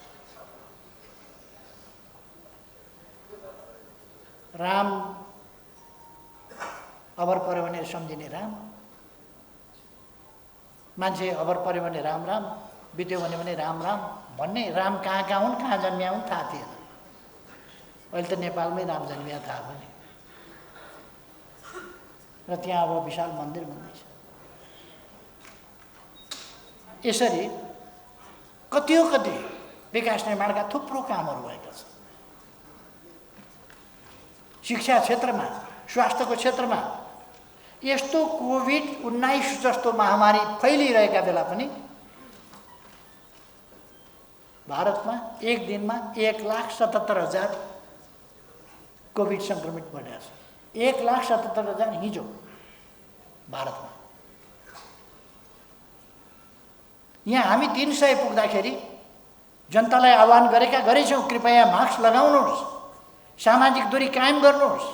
राम अबर पर्यो भने सम्झिने राम, मान्छे अबर पर्यो भने राम राम, बित्यो भने राम राम भन्ने राम कहाँ हुन्, कहाँ जन्मिया हुन् थाहा थिएन। अहिले त नेपालमै राम जन्मिया थाहा भयो नि। र त्यहाँ अब विशाल मन्दिर बन्दैछ। यसरी कति विकास निर्माणका थुप्रो कामहरू भएका छन्। शिक्षा क्षेत्रमा, स्वास्थ्यको क्षेत्रमा यस्तो कोभिड-19 जस्तो महामारी फैलिरहेका बेला पनि भारतमा एक दिनमा 1,77,000 कोभिड संक्रमित बढेको छ। 1,77,000 हिजो भारतमा। यहाँ हामी 300 पुग्दाखेरि जनतालाई आह्वान गरेछौँ, कृपया मास्क लगाउनुहोस्, सामाजिक दूरी कायम गर्नुहोस्।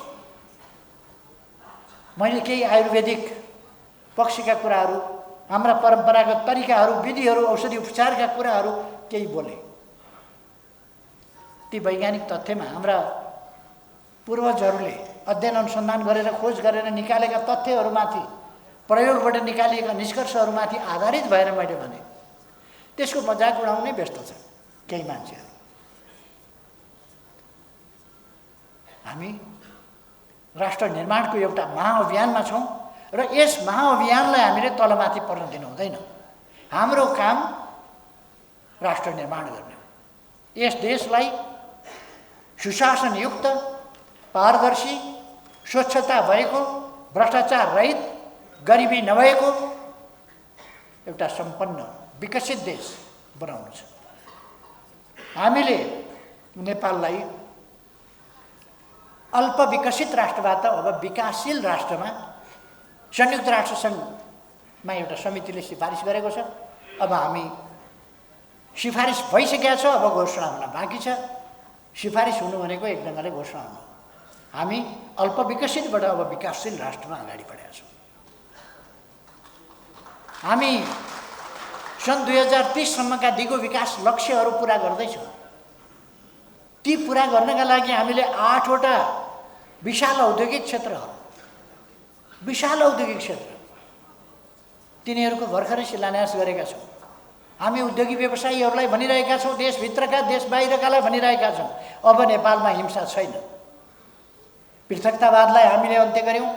मैले केही आयुर्वेदिक पक्षका कुराहरू, हाम्रा परम्परागत तरिकाहरू, विधिहरू, औषधि उपचारका कुराहरू केही बोले। ती वैज्ञानिक तथ्यमा हाम्रा पूर्वजहरूले अध्ययन अनुसन्धान गरेर खोज गरेर निकालेका तथ्यहरूमाथि, प्रयोगबाट निकालिएका निष्कर्षहरूमाथि आधारित भएर मैले भने त्यसको मजाक उडाउनै व्यस्त छ केही मान्छेहरू। हामी राष्ट्र निर्माणको एउटा महाअभियानमा छौँ र यस महाअभियानलाई हामीले तलमाथि पर्न दिनु हुँदैन। हाम्रो काम राष्ट्र निर्माण गर्ने हो। यस देशलाई सुशासनयुक्त, पारदर्शी, स्वच्छता भएको, भ्रष्टाचार रहित, गरिबी नभएको एउटा सम्पन्न विकसित देश बनाउनु छ। हामीले नेपाललाई अल्प विकसित राष्ट्रबाट अब विकासशील राष्ट्रमा संयुक्त राष्ट्र सङ्घमा एउटा समितिले सिफारिस गरेको छ। अब हामी सिफारिस भइसकेका छ, अब घोषणा हुन बाँकी छ। सिफारिस हुनु भनेको एक ढङ्गले घोषणा हुनु। हामी अल्प विकसितबाट अब विकासशील राष्ट्रमा अगाडि बढेका छौँ। हामी सन् 2030 सम्मका दिगो विकास लक्ष्यहरू पुरा गर्दैछौँ। ती पुरा गर्नका लागि हामीले 8वटा विशाल औद्योगिक क्षेत्रहरू, विशाल औद्योगिक क्षेत्र तिनीहरूको भर्खरै शिलान्यास गरेका छौँ। हामी उद्योगी व्यवसायीहरूलाई भनिरहेका छौँ, देशभित्रका देश बाहिरकालाई भनिरहेका छौँ, अब नेपालमा हिंसा छैन। पृथकतावादलाई हामीले अन्त्य गर्यौँ।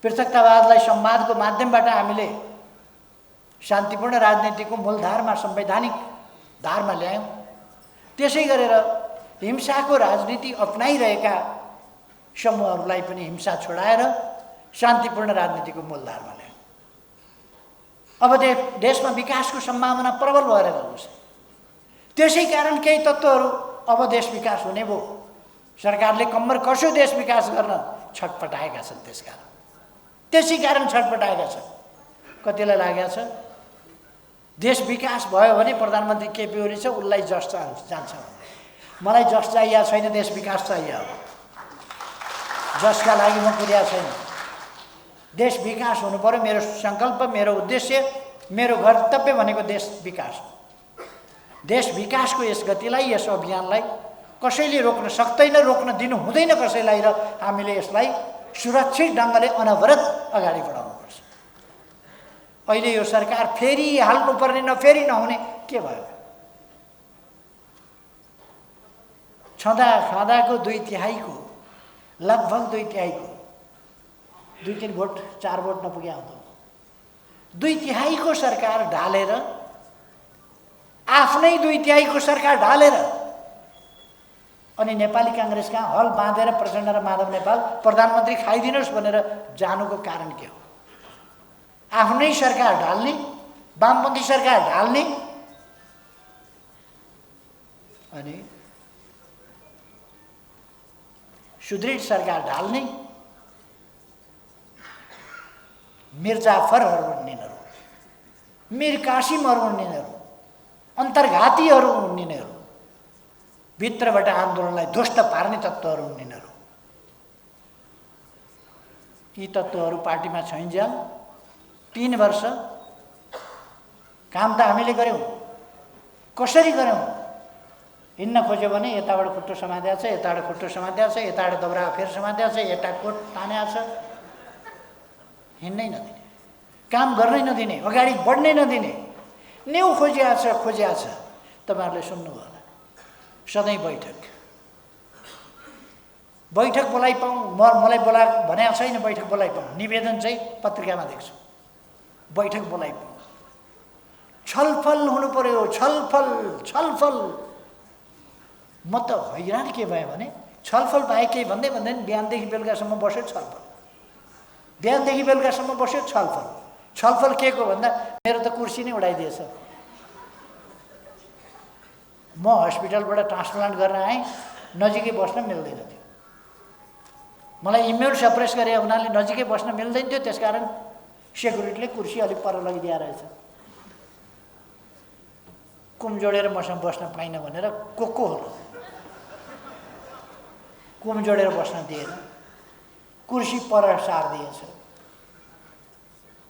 पृथकतावादलाई संवादको माध्यमबाट हामीले शान्तिपूर्ण राजनीतिको मूलधारमा, संवैधानिक धारमा ल्यायौँ। त्यसै गरेर हिंसाको राजनीति अपनाइरहेका समूहहरूलाई पनि हिंसा छोडाएर शान्तिपूर्ण राजनीतिको मूलधारमा ल्यायौँ। अब देशमा विकासको सम्भावना प्रबल भएर गएको छ। त्यसै कारण केही तत्त्वहरू अब देश विकास हुने भयो। सरकारले कम्मर कसो देश विकास गर्न छटपटाएका छन्। त्यसै कारण छटपटाएका छन्। कतिलाई लागेको छ देश विकास भयो भने प्रधानमन्त्री केपी ओली छ, उसलाई जस जान्छ। मलाई जस चाहिएको छैन, देश विकास चाहियो। जसका लागि म कुरिया छैन। देश विकास हुनु पर्यो। मेरो सङ्कल्प, मेरो उद्देश्य, मेरो कर्तव्य भनेको देश विकास हो। देश विकासको यस गतिलाई, यस अभियानलाई कसैले रोक्न सक्दैन, रोक्न दिनु हुँदैन कसैलाई, र हामीले यसलाई सुरक्षित ढङ्गले अनवरत अगाडि बढाउनुपर्छ। अहिले यो सरकार फेरि हाल्नुपर्ने, नफेरि नहुने के भयो? छँदाको 2/3 लगभग 2/3 2-3 भोट 4 भोट नपुग्या हुँदो 2/3 सरकार ढालेर, आफ्नै 2/3 सरकार ढालेर अनि नेपाली काङ्ग्रेसका हल बाँधेर प्रचण्ड र माधव नेपाल प्रधानमन्त्री खाइदिनुहोस् भनेर जानुको कारण के हो? आफ्नै सरकार ढाल्ने, वामपन्थी सरकार ढाल्ने अनि सुदृढ सरकार ढाल्ने, मिर्जाफरहरू उन्निनेहरू, मिर कासिमहरू उन्निनेहरू, अन्तर्घातीहरू उन्निनेहरू, भित्रबाट आन्दोलनलाई ध्वस्त पार्ने तत्त्वहरू उन्निनेहरू, यी तत्त्वहरू पार्टीमा छैनन्। 3 वर्ष काम त हामीले गऱ्यौँ। कसरी गऱ्यौँ? हिँड्न खोज्यो भने यताबाट खुट्टो समात्या छ, यताबाट खुट्टो समात्या छ, यताबाट दब्रा फेर समात्या छ, यता कोट तान्या छ। हिँड्नै नदिने, काम गर्नै नदिने, अगाडि बढ्नै नदिने, न्यु खोजिया छ। तपाईँहरूले सुन्नुभयो होला, सधैँ बैठक बोलाइपाउँ। मलाई बोला भनेको छैन बैठक बोलाइपाउँ, निवेदन चाहिँ पत्रिकामा देख्छु। बैठक बोलाइपाउँ, छलफल हुनु पर्यो, छलफल। म त हैरान के भयो भने छलफल बाहेक केही भन्दै बिहानदेखि बेलुकासम्म बस्यो छलफल, बिहानदेखि बेलुकासम्म बस्यो छलफल। छलफल के को भन्दा मेरो त कुर्सी नै उडाइदिएछ। म हस्पिटलबाट ट्रान्सप्लान्ट गर्न आएँ, नजिकै बस्न मिल्दैन थियो। मलाई इम्युन सप्रेस गरे हुनाले नजिकै बस्न मिल्दैन थियो। त्यसकारण सेक्युरिटीले कुर्सी अलिक पर लगिदिया रहेछ। कुम जोडेर मसँग बस्न पाइनँ भनेर को हो कुम जोडेर बस्न दिएन, कुर्सी पर सारिदिएछ।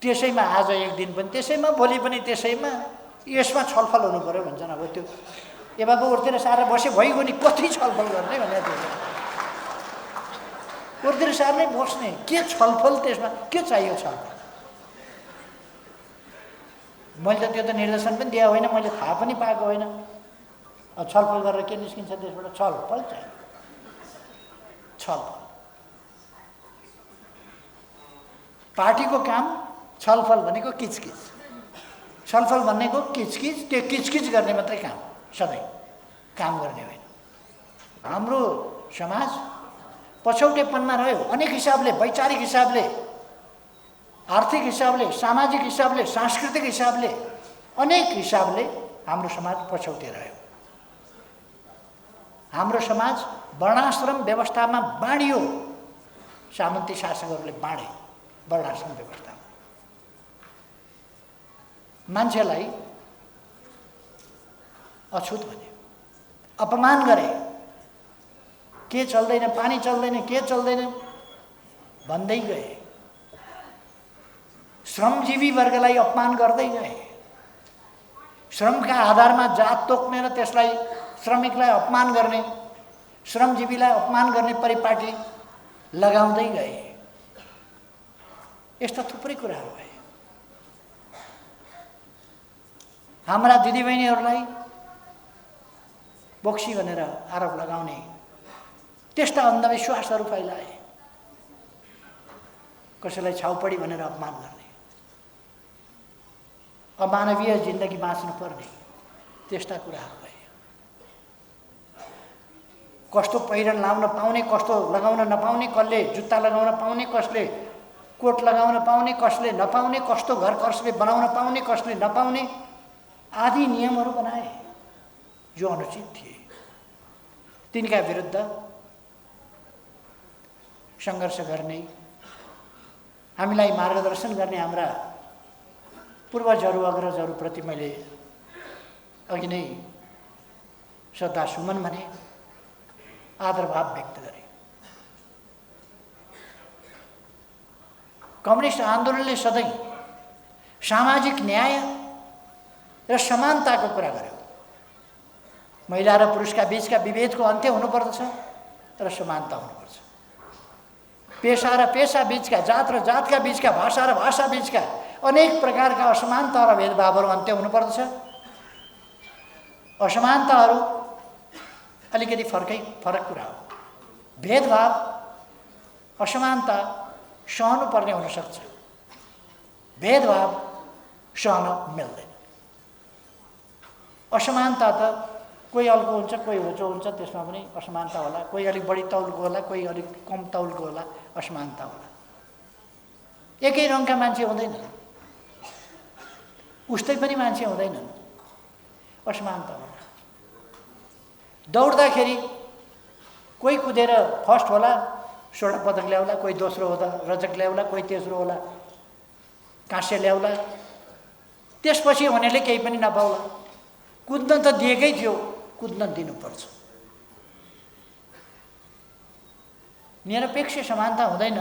त्यसैमा आज एक दिन पनि त्यसैमा, भोलि पनि त्यसैमा, यसमा छलफल हुनु पर्यो भन्छन्। अब त्यो ए बाबु उर्तिर सारेर बसे भइगयो नि, कति छलफल गर्ने भनेर थियो। उर्तिर सार्नै बस्ने, के छलफल, त्यसमा के चाहियो छलफल? मैले त त्यो त निर्देशन पनि दिएको होइन, मैले थाहा पनि पाएको होइन। छलफल गरेर के निस्किन्छ त्यसबाट? छलफल चाहियो, छलफल। पार्टीको काम छलफल भनेको किचकिच, छलफल भनेको किचकिच, त्यो किचकिच गर्ने मात्रै काम, सधैँ काम गर्ने होइन। हाम्रो समाज पछौटेपनमा रह्यो अनेक हिसाबले, वैचारिक हिसाबले, आर्थिक हिसाबले, सामाजिक हिसाबले, सांस्कृतिक हिसाबले, अनेक हिसाबले हाम्रो समाज पछौटे रह्यो। हाम्रो समाज वर्णाश्रम व्यवस्थामा बाँडियो। सामन्ती शासकहरूले बाँडे वर्णाश्रम व्यवस्था। मान्छेलाई अछुत भने, अपमान गरे, के चल्दैन, पानी चल्दैन, के चल्दैन भन्दै गए। श्रमजीवी वर्गलाई अपमान गर्दै गए। श्रमका आधारमा जात तोक्ने र त्यसलाई श्रमिकलाई अपमान गर्ने, श्रमजीवीलाई अपमान गर्ने परिपाटी लगाउँदै गए। यस्ता थुप्रै कुराहरू भए। हाम्रा दिदीबहिनीहरूलाई बोक्सी भनेर आरोप लगाउने त्यस्ता अन्धविश्वासहरू फैलाए। कसैलाई छाउपडी भनेर अपमान गर्ने, अमानवीय जिन्दगी बाँच्नु पर्ने त्यस्ता कुराहरू भए। कस्तो पहिरन लाउन पाउने, कस्तो लगाउन नपाउने, कसले जुत्ता लगाउन पाउने, कसले कोट लगाउन पाउने, कसले नपाउने, कस्तो घर कसले बनाउन पाउने, कसले नपाउने आदि नियमहरू बनाए जो अनुचित थिए। तिनका विरुद्ध सङ्घर्ष गर्ने, हामीलाई मार्गदर्शन गर्ने हाम्रा पूर्वजहरू अग्रजहरूप्रति मैले अघि नै श्रद्धा सुमन भने, आदरभाव व्यक्त गरे। कम्युनिस्ट आन्दोलनले सधैँ सामाजिक न्याय र समानताको कुरा गर्यो। महिला र पुरुषका बीचका विभेदको अन्त्य हुनुपर्दछ र समानता हुनुपर्छ। पेशा र पेशा बीचका, जात र जातका बीचका, भाषा र भाषा बीचका अनेक प्रकारका असमानता र भेदभावहरू अन्त्य हुनुपर्दछ। असमानताहरू अलिकति फरक कुरा हो। भेदभाव, असमानता सहनुपर्ने हुनसक्छ, भेदभाव सहन मिल्दैन। असमानता त कोही अल्को हुन्छ, कोही होचो हुन्छ, त्यसमा पनि असमानता होला। कोही अलिक बढी तौलको होला, कोही अलिक कम तौलको होला, असमानता होला। एकै रङका मान्छे हुँदैनन्, उस्तै पनि मान्छे हुँदैनन्, असमानता होला। दौड्दाखेरि कोही कुदेर फर्स्ट होला, स्वर्ण पदक ल्याउला, कोही दोस्रो होला रजक ल्याउला, कोही तेस्रो होला काँस्य ल्याउला, त्यसपछि हुनेले केही पनि नपाउला। कुद्न त दिएकै थियो, कुद्न दिनुपर्छ। निरपेक्ष समानता हुँदैन।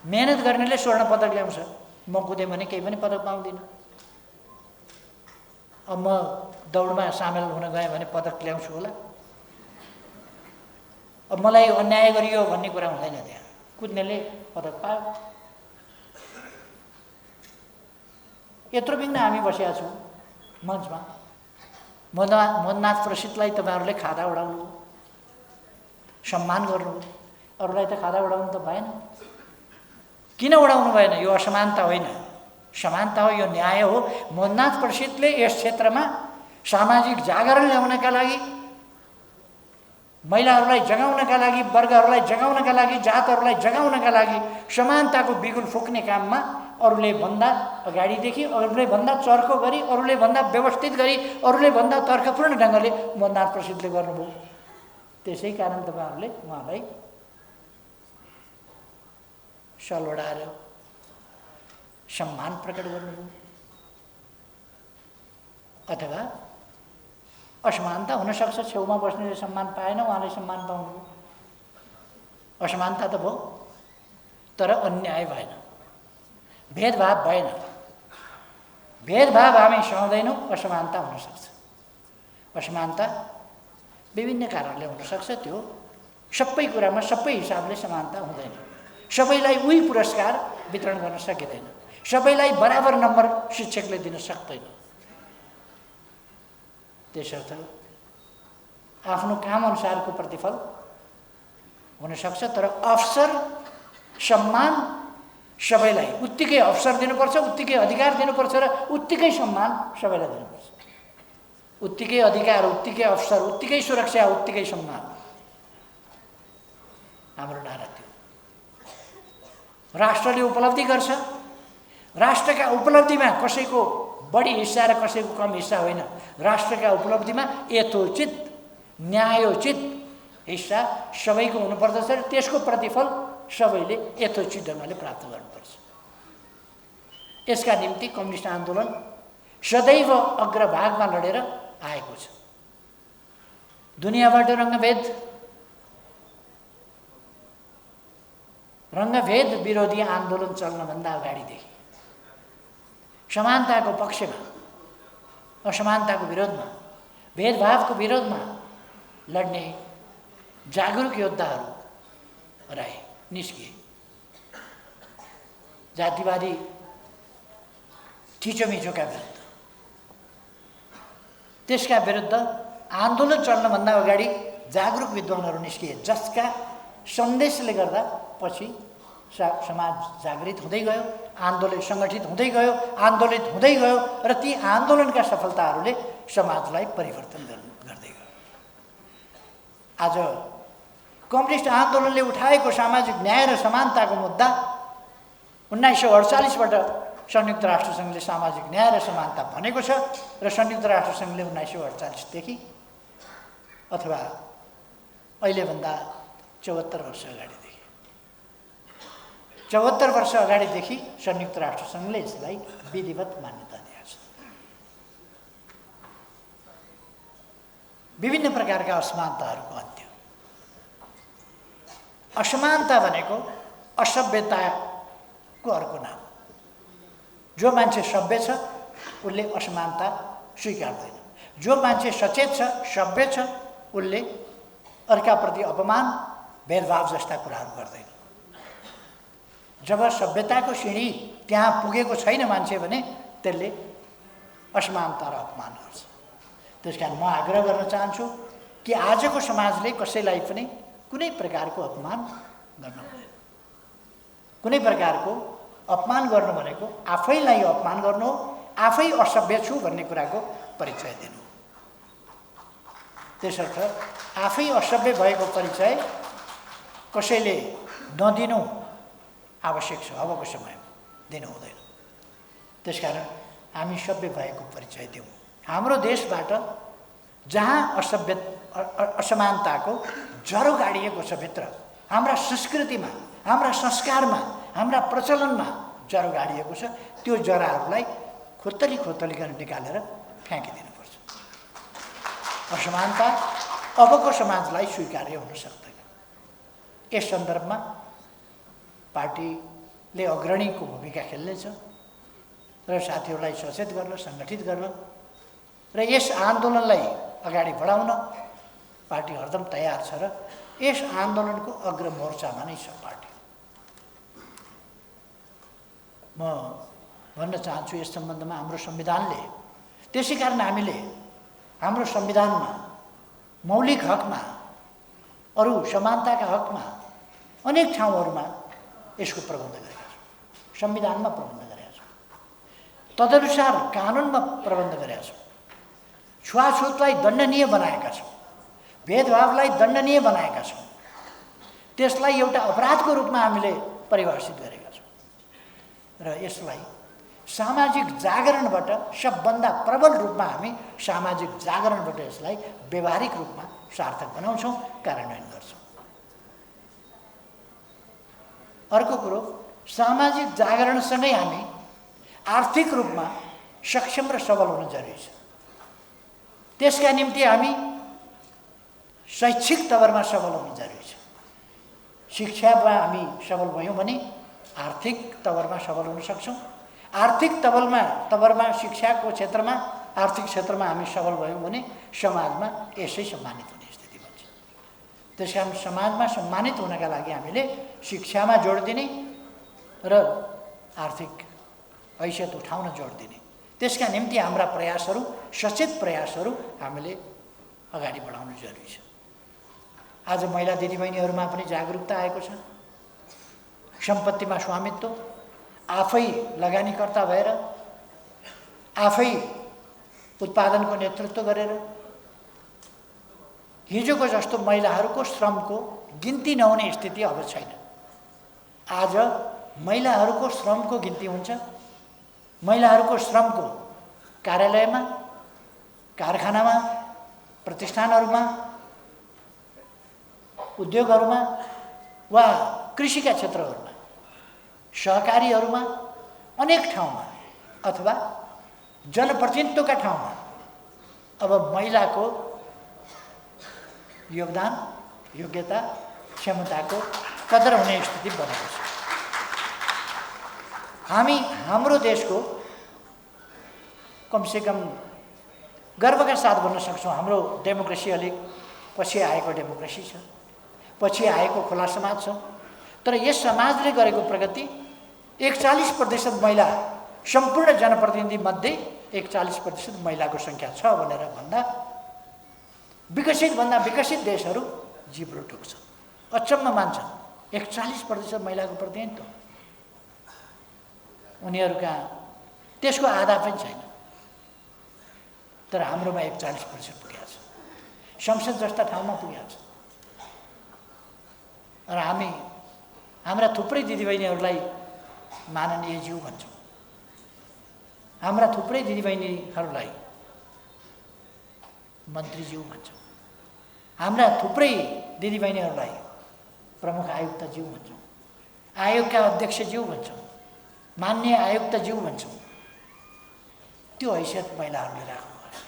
मेहनत गर्नेले स्वर्ण पदक ल्याउँछ, म कुदेँ भने केही पनि पदक पाउँदिनँ। अब म दौडमा सामेल हुन गएँ भने पदक ल्याउँछु होला। अब मलाई अन्याय गरियो भन्ने कुरा हुँदैन। त्यहाँ कुद्नेले पदक पायो। यत्रो बिघ्न हामी बसेका छौँ मञ्चमा। मदनाथ प्रसिद्धलाई तपाईँहरूले खादा उडाउनु, सम्मान गर्नु, अरूलाई त खादा उडाउनु त भएन। किन उडाउनु भएन? यो असमानता होइन, समानता हो, यो न्याय हो। मदनाथ प्रसिद्धले यस क्षेत्रमा सामाजिक जागरण ल्याउनका लागि, महिलाहरूलाई जगाउनका लागि, वर्गहरूलाई जगाउनका लागि, जातहरूलाई जगाउनका लागि समानताको बिगुल फुक्ने काममा अरूले भन्दा अगाडिदेखि, अरूले भन्दा चर्को गरी, अरूले भन्दा व्यवस्थित गरी, अरूले भन्दा तर्कपूर्ण ढङ्गले मदनाथ प्रसिद्धले गर्नुभयो। त्यसै कारण तपाईँहरूले उहाँलाई सल ओढाएर सम्मान प्रकट गर्नुभयो। अथवा असमानता हुनसक्छ, छेउमा बस्नेले सम्मान पाएन, उहाँले सम्मान पाउनुभयो। असमानता त भयो, तर अन्याय भएन, भेदभाव भएन। भेदभाव हामी सहँदैनौँ, असमानता हुनसक्छ। असमानता विभिन्न कारणले हुनसक्छ। त्यो सबै कुरामा, सबै हिसाबले समानता हुँदैन। सबैलाई उही पुरस्कार वितरण गर्न सकिँदैन। सबैलाई बराबर नम्बर शिक्षकले दिन सक्दैन। त्यसर्थ आफ्नो काम अनुसारको प्रतिफल हुनसक्छ, तर अवसर, सम्मान सबैलाई उत्तिकै अवसर दिनुपर्छ, उत्तिकै अधिकार दिनुपर्छ र उत्तिकै सम्मान सबैलाई दिनुपर्छ। उत्तिकै अधिकार, उत्तिकै अवसर, उत्तिकै सुरक्षा, उत्तिकै सम्मान हाम्रो नारा थियो। राष्ट्रले उपलब्धि गर्छ, राष्ट्रका उपलब्धिमा कसैको बढी हिस्सा र कसैको कम हिस्सा होइन। राष्ट्रका उपलब्धिमा यथोचित, न्यायोचित हिस्सा सबैको हुनुपर्दछ र त्यसको प्रतिफल सबैले यथोचित ढङ्गले प्राप्त गर्नुपर्छ। यसका निम्ति कम्युनिस्ट आन्दोलन सदैव अग्रभागमा लडेर आएको छ। दुनियाँबाट रङ्गभेद विरोधी आन्दोलन चल्नभन्दा अगाडिदेखि समानताको पक्षमा, असमानताको विरोधमा, भेदभावको विरोधमा लड्ने जागरुक योद्धाहरू रहे, निस्किए। जातिवादी थिचोमिचोका विरुद्ध, त्यसका विरुद्ध आन्दोलन चल्नभन्दा अगाडि जागरुक विद्वानहरू निस्किए, जसका सन्देशले गर्दा पछि समाज जागृत हुँदै गयो, आन्दोलन सङ्गठित हुँदै गयो, आन्दोलित हुँदै गयो र ती आन्दोलनका सफलताहरूले समाजलाई परिवर्तन गर्दै गयो। आज कम्युनिस्ट आन्दोलनले उठाएको सामाजिक न्याय र समानताको मुद्दा 1948बाट संयुक्त राष्ट्रसङ्घले सामाजिक न्याय र समानता भनेको छ र संयुक्त राष्ट्रसङ्घले 1948देखि अथवा अहिलेभन्दा 74 वर्ष अगाडिदेखि 74 वर्ष अगाडिदेखि संयुक्त राष्ट्रसङ्घले यसलाई विधिवत मान्यता दिएको छ। विभिन्न प्रकारका असमानताहरूको अन्त्य। असमानता भनेको असभ्यताको अर्को नाम। जो मान्छे सभ्य छ उसले असमानता स्वीकार्दैन, जो मान्छे सचेत छ, सभ्य छ, उसले अर्काप्रति अपमान, भेदभाव जस्ता कुराहरू गर्दैन। जब सभ्यताको सिँढी त्यहाँ पुगेको छैन मान्छे भने त्यसले असमानता र अपमान गर्छ। त्यसकारण म आग्रह गर्न चाहन्छु कि आजको समाजले कसैलाई पनि कुनै प्रकारको अपमान गर्न हुँदैन। कुनै प्रकारको अपमान गर्नु भनेको आफैलाई अपमान गर्नु हो, आफै असभ्य छु भन्ने कुराको परिचय दिनु। त्यसर्थ आफै असभ्य भएको परिचय कसैले नदिनु आवश्यक छ, अबको समयमा दिनु हुँदैन। त्यसकारण हामी सभ्य भएको परिचय दिउँ। हाम्रो देशबाट जहाँ असमानताको जरो गाडिएको छ भित्र, हाम्रा संस्कृतिमा, हाम्रा संस्कारमा, हाम्रा प्रचलनमा जरो गाडिएको छ, त्यो जराहरूलाई खोतली खोतलीकन निकालेर फ्याँकिदिनुपर्छ। असमानता अबको समाजलाई स्वीकार्य हुन सक्दैन। यस सन्दर्भमा पार्टीले अग्रणीको भूमिका खेल्नेछ र साथीहरूलाई सचेत गर्न, सङ्गठित गर्न र यस आन्दोलनलाई अगाडि बढाउन पार्टी हरदम तयार छ र यस आन्दोलनको अग्रमोर्चामा नै छ पार्टी। म भन्न चाहन्छु यस सम्बन्धमा हाम्रो संविधानले, त्यसै कारण हामीले हाम्रो संविधानमा मौलिक हकमा, अरू समानताका हकमा अनेक ठाउँहरूमा यसको प्रबन्ध गरेका छौँ। संविधानमा प्रबन्ध गरेका छौँ, तदनुसार कानुनमा प्रबन्ध गरेका छौँ। छुवाछुतलाई दण्डनीय बनाएका छौँ, भेदभावलाई दण्डनीय बनाएका छौँ, त्यसलाई एउटा अपराधको रूपमा हामीले परिभाषित गरेका छौँ र यसलाई सामाजिक जागरणबाट सबभन्दा प्रबल रूपमा हामी सामाजिक जागरणबाट यसलाई व्यवहारिक रूपमा सार्थक बनाउँछौँ, कार्यान्वयन गर्छौँ। अर्को कुरो, सामाजिक जागरणसँगै हामी आर्थिक रूपमा सक्षम र सबल हुन जरुरी छ। त्यसका निम्ति हामी शैक्षिक तवरमा सबल हुन जरुरी छ। शिक्षामा हामी सबल भयौँ भने आर्थिक तवरमा सबल हुन सक्छौँ। आर्थिक तवरमा शिक्षाको क्षेत्रमा, आर्थिक क्षेत्रमा हामी सबल भयौँ भने समाजमा यसै सम्मानित हुने स्थिति बन्छ। त्यसकारण समाजमा सम्मानित हुनका लागि हामीले शिक्षामा जोड दिने र आर्थिक हैसियत उठाउन जोड दिने, त्यसका निम्ति हाम्रा प्रयासहरू, सचेत प्रयासहरू हामीले अगाडि बढाउनु जरुरी छ। आज महिला दिदीबहिनीहरूमा पनि जागरुकता आएको छ। सम्पत्तिमा स्वामित्व, आफै लगानीकर्ता भएर, आफै उत्पादनको नेतृत्व गरेर, हिजोको जस्तो महिलाहरूको श्रमको गिन्ती नहुने स्थिति अब छैन। आज महिलाहरूको श्रमको गिन्ती हुन्छ। महिलाहरूको श्रमको कार्यालयमा, कारखानामा, प्रतिष्ठानहरूमा, उद्योगहरूमा वा कृषिका क्षेत्रहरूमा, सहकारीहरूमा, अनेक ठाउँमा अथवा जनप्रतिनिधित्वका ठाउँमा अब महिलाको योगदान, योग्यता, क्षमताको कदर हुने स्थिति बनेको छ। हामी हाम्रो देशको कमसेकम गर्वका साथ भन्न सक्छौँ, हाम्रो डेमोक्रेसी अलिक पछि आएको डेमोक्रेसी छ, पछि आएको खुला समाज छ। तर यस समाजले गरेको प्रगति 41% महिला सम्पूर्ण जनप्रतिनिधि मध्ये 41% महिलाको सङ्ख्या छ भनेर भन्दा विकसितभन्दा विकसित देशहरू जिब्रो टोक्छ, अचम्म मान्छन्। 41% महिलाको प्रतिनिधित्व, उनीहरू कहाँ त्यसको आधा पनि छैन। तर हाम्रोमा 41% पुगेको छ, संसद जस्ता ठाउँमा पुगेको छ। र हाम्रा थुप्रै दिदीबहिनीहरूलाई माननीय ज्यू भन्छौँ, हाम्रा थुप्रै दिदीबहिनीहरूलाई मन्त्रीज्यू भन्छौँ, हाम्रा थुप्रै दिदीबहिनीहरूलाई प्रमुख आयुक्तज्यू भन्छौँ, आयोगका अध्यक्षज्यू भन्छौँ, माननीय आयुक्तज्यू भन्छौँ। त्यो हैसियत महिलाहरूले राख्नुभयो।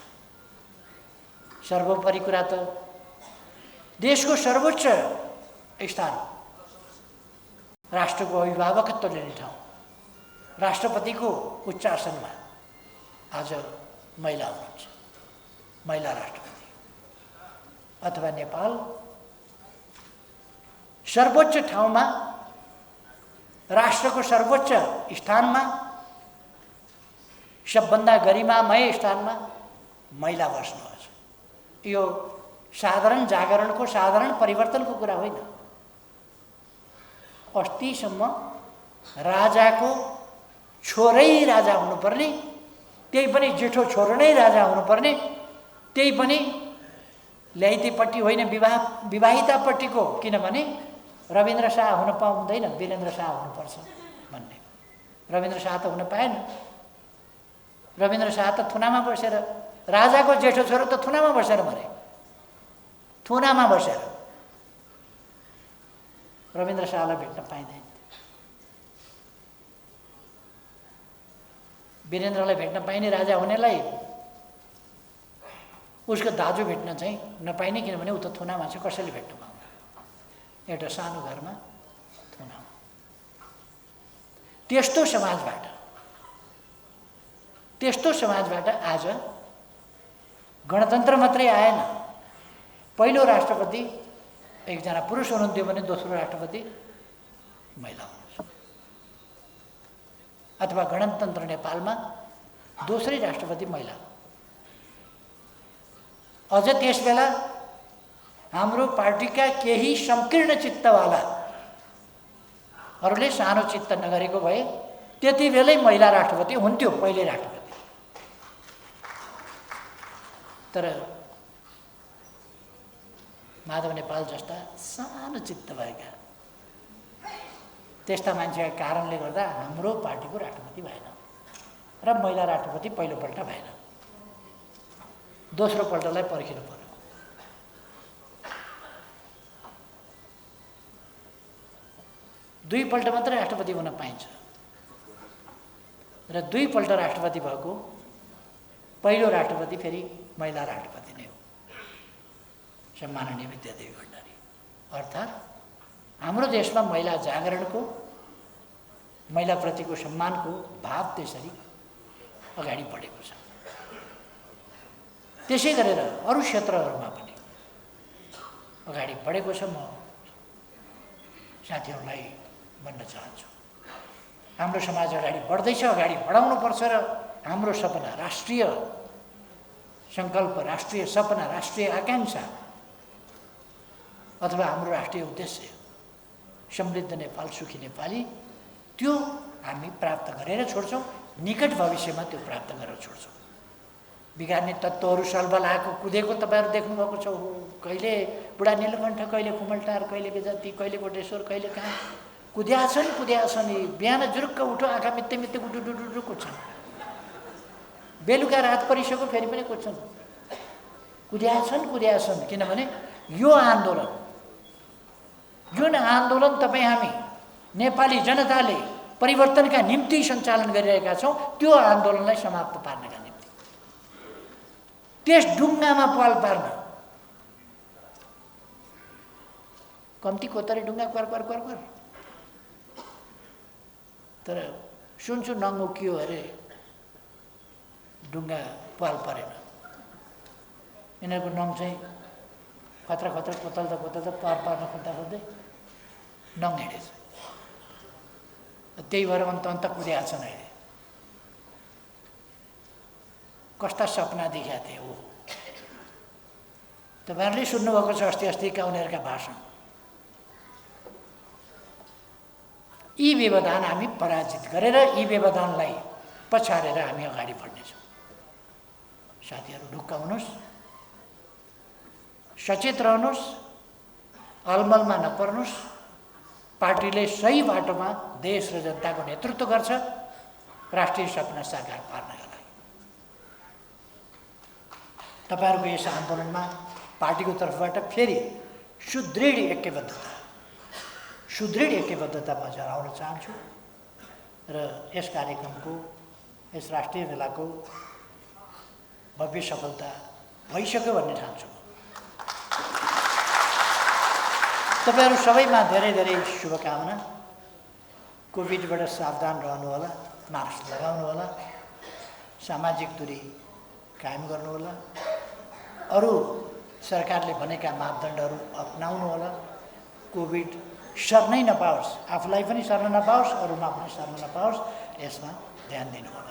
सर्वोपरि कुरा त देशको सर्वोच्च स्थान, राष्ट्रको अभिभावकत्व लिने ठाउँ, राष्ट्रपतिको उच्च आसनमा आज महिला हुनुहुन्छ, महिला राष्ट्रपति। अथवा नेपाल सर्वोच्च ठाउँमा, राष्ट्रको सर्वोच्च स्थानमा, सबभन्दा गरिमामय स्थानमा महिला बस्नुहुन्छ। यो साधारण जागरणको, साधारण परिवर्तनको कुरा होइन। अस्तिसम्म राजाको छोरै राजा हुनुपर्ने, त्यही पनि जेठो छोरो नै राजा हुनुपर्ने, त्यही पनि ल्याइतेपट्टि होइन विवाहितापट्टिको, किनभने रविन्द्र शाह हुन पाउँदैन, वीरेन्द्र शाह हुनुपर्छ भन्ने। रविन्द्र शाह त हुन पाएन। रविन्द्र शाह त थुनामा बसेर, राजाको जेठो छोरो त थुनामा बसेर मरे, थुनामा बसेर। रविन्द्र शाहलाई भेट्न पाइँदैन, वीरेन्द्रलाई भेट्न पाइने, राजा हुनेलाई उसको दाजु भेट्न चाहिँ नपाइने, किनभने ऊ त थुनामा छ, कसैले भेट्न पाउँदैन। एउटा सानो घरमा थुनामा। त्यस्तो समाजबाट आज गणतन्त्र मात्रै आएन। पहिलो राष्ट्रपति एकजना पुरुष हुनुहुन्थ्यो भने दोस्रो राष्ट्रपति महिला हुनुहुन्छ। अथवा गणतन्त्र नेपालमा दोस्रै राष्ट्रपति महिला। अझ त्यसबेला हाम्रो पार्टीका केही संकीर्ण चित्तवालाहरूले सानो चित्त नगरेको भए त्यति बेलै महिला राष्ट्रपति हुन्थ्यो, पहिले राष्ट्रपति। तर माधव नेपाल जस्ता सानो चित्त भएका त्यस्ता मान्छेका कारणले गर्दा हाम्रो पार्टीको राष्ट्रपति भएन र महिला राष्ट्रपति पहिलोपल्ट भएन। दोस्रो पल्टलाई पर्खिनु पर्यो। दुईपल्ट मात्रै राष्ट्रपति हुन पाइन्छ र दुईपल्ट राष्ट्रपति भएको पहिलो राष्ट्रपति फेरि महिला राष्ट्रपति नै हो, सम्माननीय विद्यादेवी भण्डारी। अर्थात् हाम्रो देशमा महिला जागरणको, महिलाप्रतिको सम्मानको भाव त्यसरी अगाडि बढेको छ। त्यसै गरेर अरू क्षेत्रहरूमा पनि अगाडि बढेको छ। म साथीहरूलाई भन्न चाहन्छु, हाम्रो समाज अगाडि बढ्दैछ, अगाडि बढाउनुपर्छ र हाम्रो सपना, राष्ट्रिय सङ्कल्प, राष्ट्रिय सपना, राष्ट्रिय आकाङ्क्षा अथवा हाम्रो राष्ट्रिय उद्देश्य समृद्ध नेपाल, सुखी नेपाली, त्यो हामी प्राप्त गरेर छोड्छौँ। निकट भविष्यमा त्यो प्राप्त गरेर छोड्छौँ। बिगार्ने तत्त्वहरू सलबल आएको कुदेको तपाईँहरू देख्नुभएको छ। कहिले बुढा नीलकण्ठ, कहिले कुमलटार, कहिले बेजती, कहिले कोटेश्वर, कहिले कहाँ कुद्या छन्। बिहान जुरुक्क उठो, आँखा मित्ते मित्ते डुडु कुद्छन्। बेलुका रात परिसक्यो फेरि पनि कुद्छन्। कुद्या छन्। किनभने यो आन्दोलन, जुन आन्दोलन तपाईँ हामी नेपाली जनताले परिवर्तनका निम्ति सञ्चालन गरिरहेका छौँ, त्यो आन्दोलनलाई समाप्त पार्नका निम्ति, त्यस ढुङ्गामा पाल पार्न, कम्ती कोतरे ढुङ्गा क्वार तर सुन्छु नङ्गुकियो अरे ढुङ्गा पाल परेन। यिनीहरूको नङ चाहिँ खतरा खतरा कोतल्दा कोतल्दा पार पार्न खोज्दा नङ्गिडेछ। त्यही भएर अन्त कुदिया छन् अहिले। कस्ता सपना देखेका थिए हो। तपाईँहरूले सुन्नुभएको छ अस्तिका उनीहरूका भाषण। यी व्यवधान हामी पराजित गरेर यी व्यवधानलाई पछारेर हामी अगाडि बढ्नेछौँ। साथीहरू ढुक्क हुनुहोस्, सचेत रहनुहोस्, अलमलमा नपर्नुहोस्। पार्टीले सही बाटोमा देश र जनताको नेतृत्व गर्छ राष्ट्रिय सपना साकार पार्नका लागि। तपाईँहरूको यस आन्दोलनमा पार्टीको तर्फबाट फेरि सुदृढ ऐक्यबद्धता म जनाउन चाहन्छु र यस कार्यक्रमको, यस राष्ट्रिय मेलाको भव्य सफलता भइसक्यो भन्ने ठान्छु। तपाईँहरू सबैमा धेरै धेरै शुभकामना। कोभिडबाट सावधान रहनुहोला, मास्क लगाउनुहोला, सामाजिक दूरी कायम गर्नुहोला, अरू सरकारले भनेका मापदण्डहरू अपनाउनुहोला। कोभिड सर्नै नपाओस्, आफूलाई पनि सर्न नपाओस्, अरूमा पनि सर्न नपाओस्, यसमा ध्यान दिनुहोला।